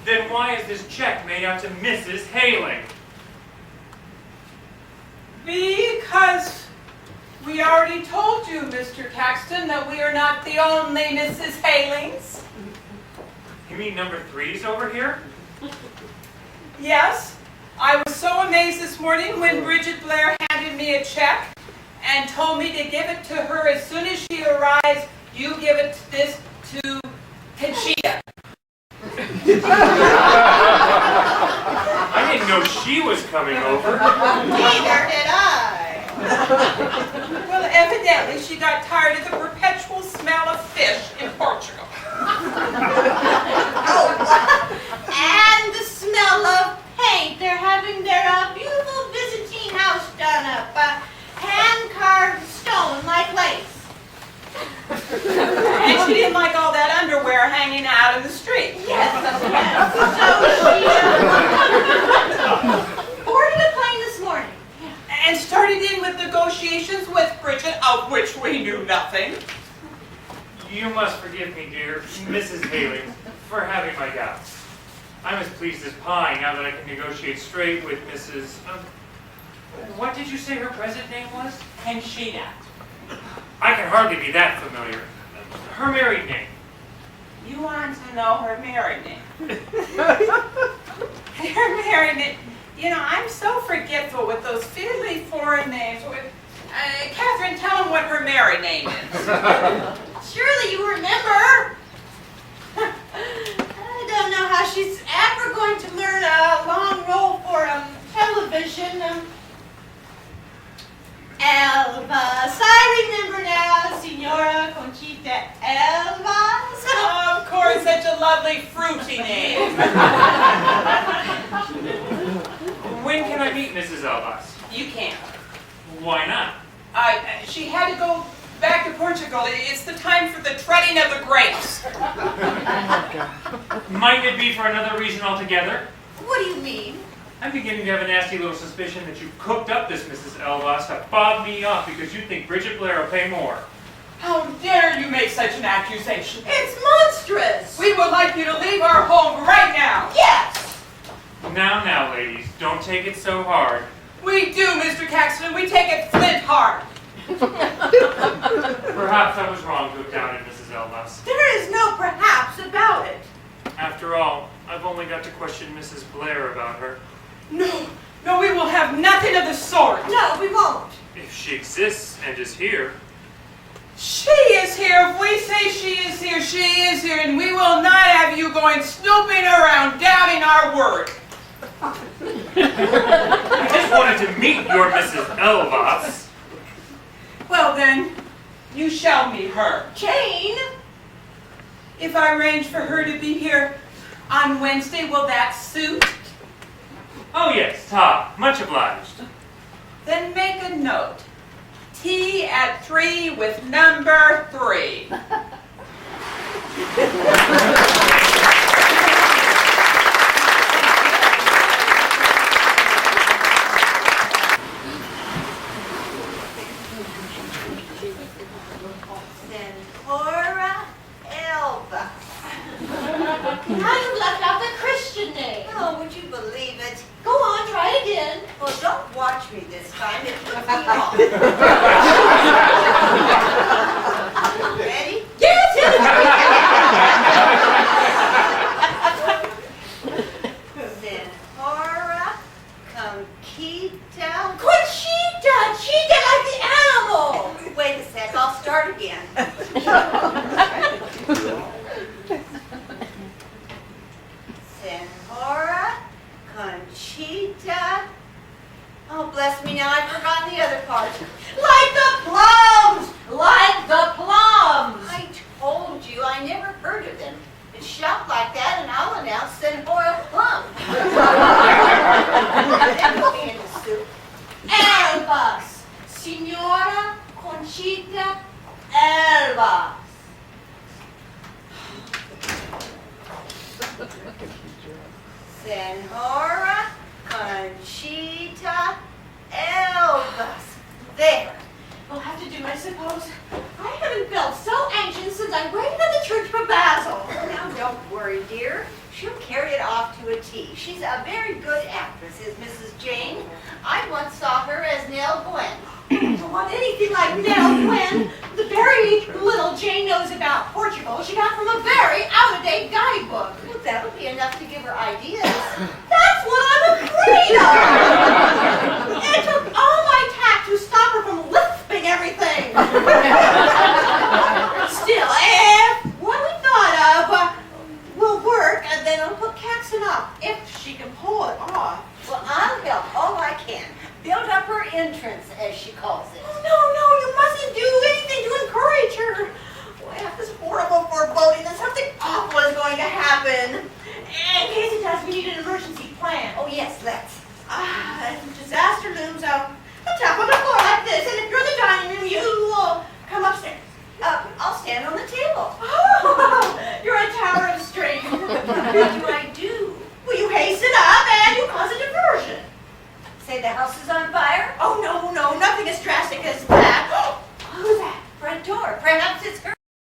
Then why is this check made out to Mrs. Haling? Because we already told you, Mr. Caxton, that we are not the only Mrs. Halings. You mean number 3's over here? Yes. I was so amazed this morning when Bridget Blair handed me a check and told me to give it to her as soon as she arrives. You give this to Conchita. I didn't know she was coming over. Neither did I. Well, evidently she got tired of the perpetual smell of fish in Portugal. And the smell of paint. They're having their beautiful Byzantine house done up. Hand-carved stone like lace. And she didn't like all that underwear hanging out in the street. Yes. So she boarded a plane this morning. And started in with negotiations with Bridget, of which we knew nothing. You must forgive me, dear Mrs. Haling, for having my doubts. I'm as pleased as pie now that I can negotiate straight with Mrs. What did you say her present name was? Conchita. I can hardly be that familiar. Her married name. You want to know her married name? Her married name. You know, I'm so forgetful with those fiddly foreign names. Catherine, tell them what her married name is. Surely you remember. I don't know how she's ever going to learn a long role for television. Elvis. I remember now, Signora Conchita name. When can I meet Mrs. Elbas? You can't. Why not? She had to go back to Portugal. It's the time for the treading of the grapes. Might it be for another reason altogether? What do you mean? I'm beginning to have a nasty little suspicion that you cooked up this Mrs. Elbas to fob me off because you think Bridget Blair will pay more. How dare you make such an accusation? It's monstrous! We would like you to leave our home right now. Yes! Now, ladies, don't take it so hard. We do, Mr. Caxton. We take it flint hard. Perhaps I was wrong to have doubted Mrs. Elbas. There is no perhaps about it. After all, I've only got to question Mrs. Blair about her. No, we will have nothing of the sort. No, we won't. If she exists and is here. She is here. If we say she is here, and we will not have you going snooping around doubting our word. I just wanted to meet your Mrs. Elbas. Well then, you shall meet her. Jane! If I arrange for her to be here on Wednesday, will that suit? Oh yes, Ta. Much obliged. Then make a note. Tea at 3 with number 3. Senhora Elba. Now you've left out the Christian name. Oh, would you believe it? Go on, try it again. Well, don't watch me this time. It puts me off. Ready? Yes, Senhora Conquita. Conchita! Cheetah like the animal! Wait a sec, I'll start again. Senhora Conchita. Oh, bless me now, I've forgotten the other part. Like the plums! Like the plums! I told you, I never heard of them. It's shout like that and I'll announce Senhora Plum. Then put me in the soup. Elbas! Signora Conchita Elbas. Senhora Conchita Elbas. There. We'll have to do, I suppose. I haven't felt so anxious since I waited at the church for Basil. Now don't worry, dear. She'll carry it off to a T. She's a very good actress, is Mrs. Jane. I once saw her as Nell Gwynn. Don't want anything like Nell Gwynn. The very little Jane knows about Portugal she got from a very out-of-date guidebook. Well, that'll be enough to give her ideas. That's what I'm afraid of! It took all my tact to stop her from lisping everything. Still, if what we thought of will work, and then I'll put Caxton up, if she can pull it off. Well, I'll help all I can. Build up her entrance, as she calls it. Oh, no, you mustn't do anything to encourage her. Oh, I have this horrible foreboding that something awful is going to happen. In case it does, we need an emergency plan. Oh, yes, let's. Disaster looms out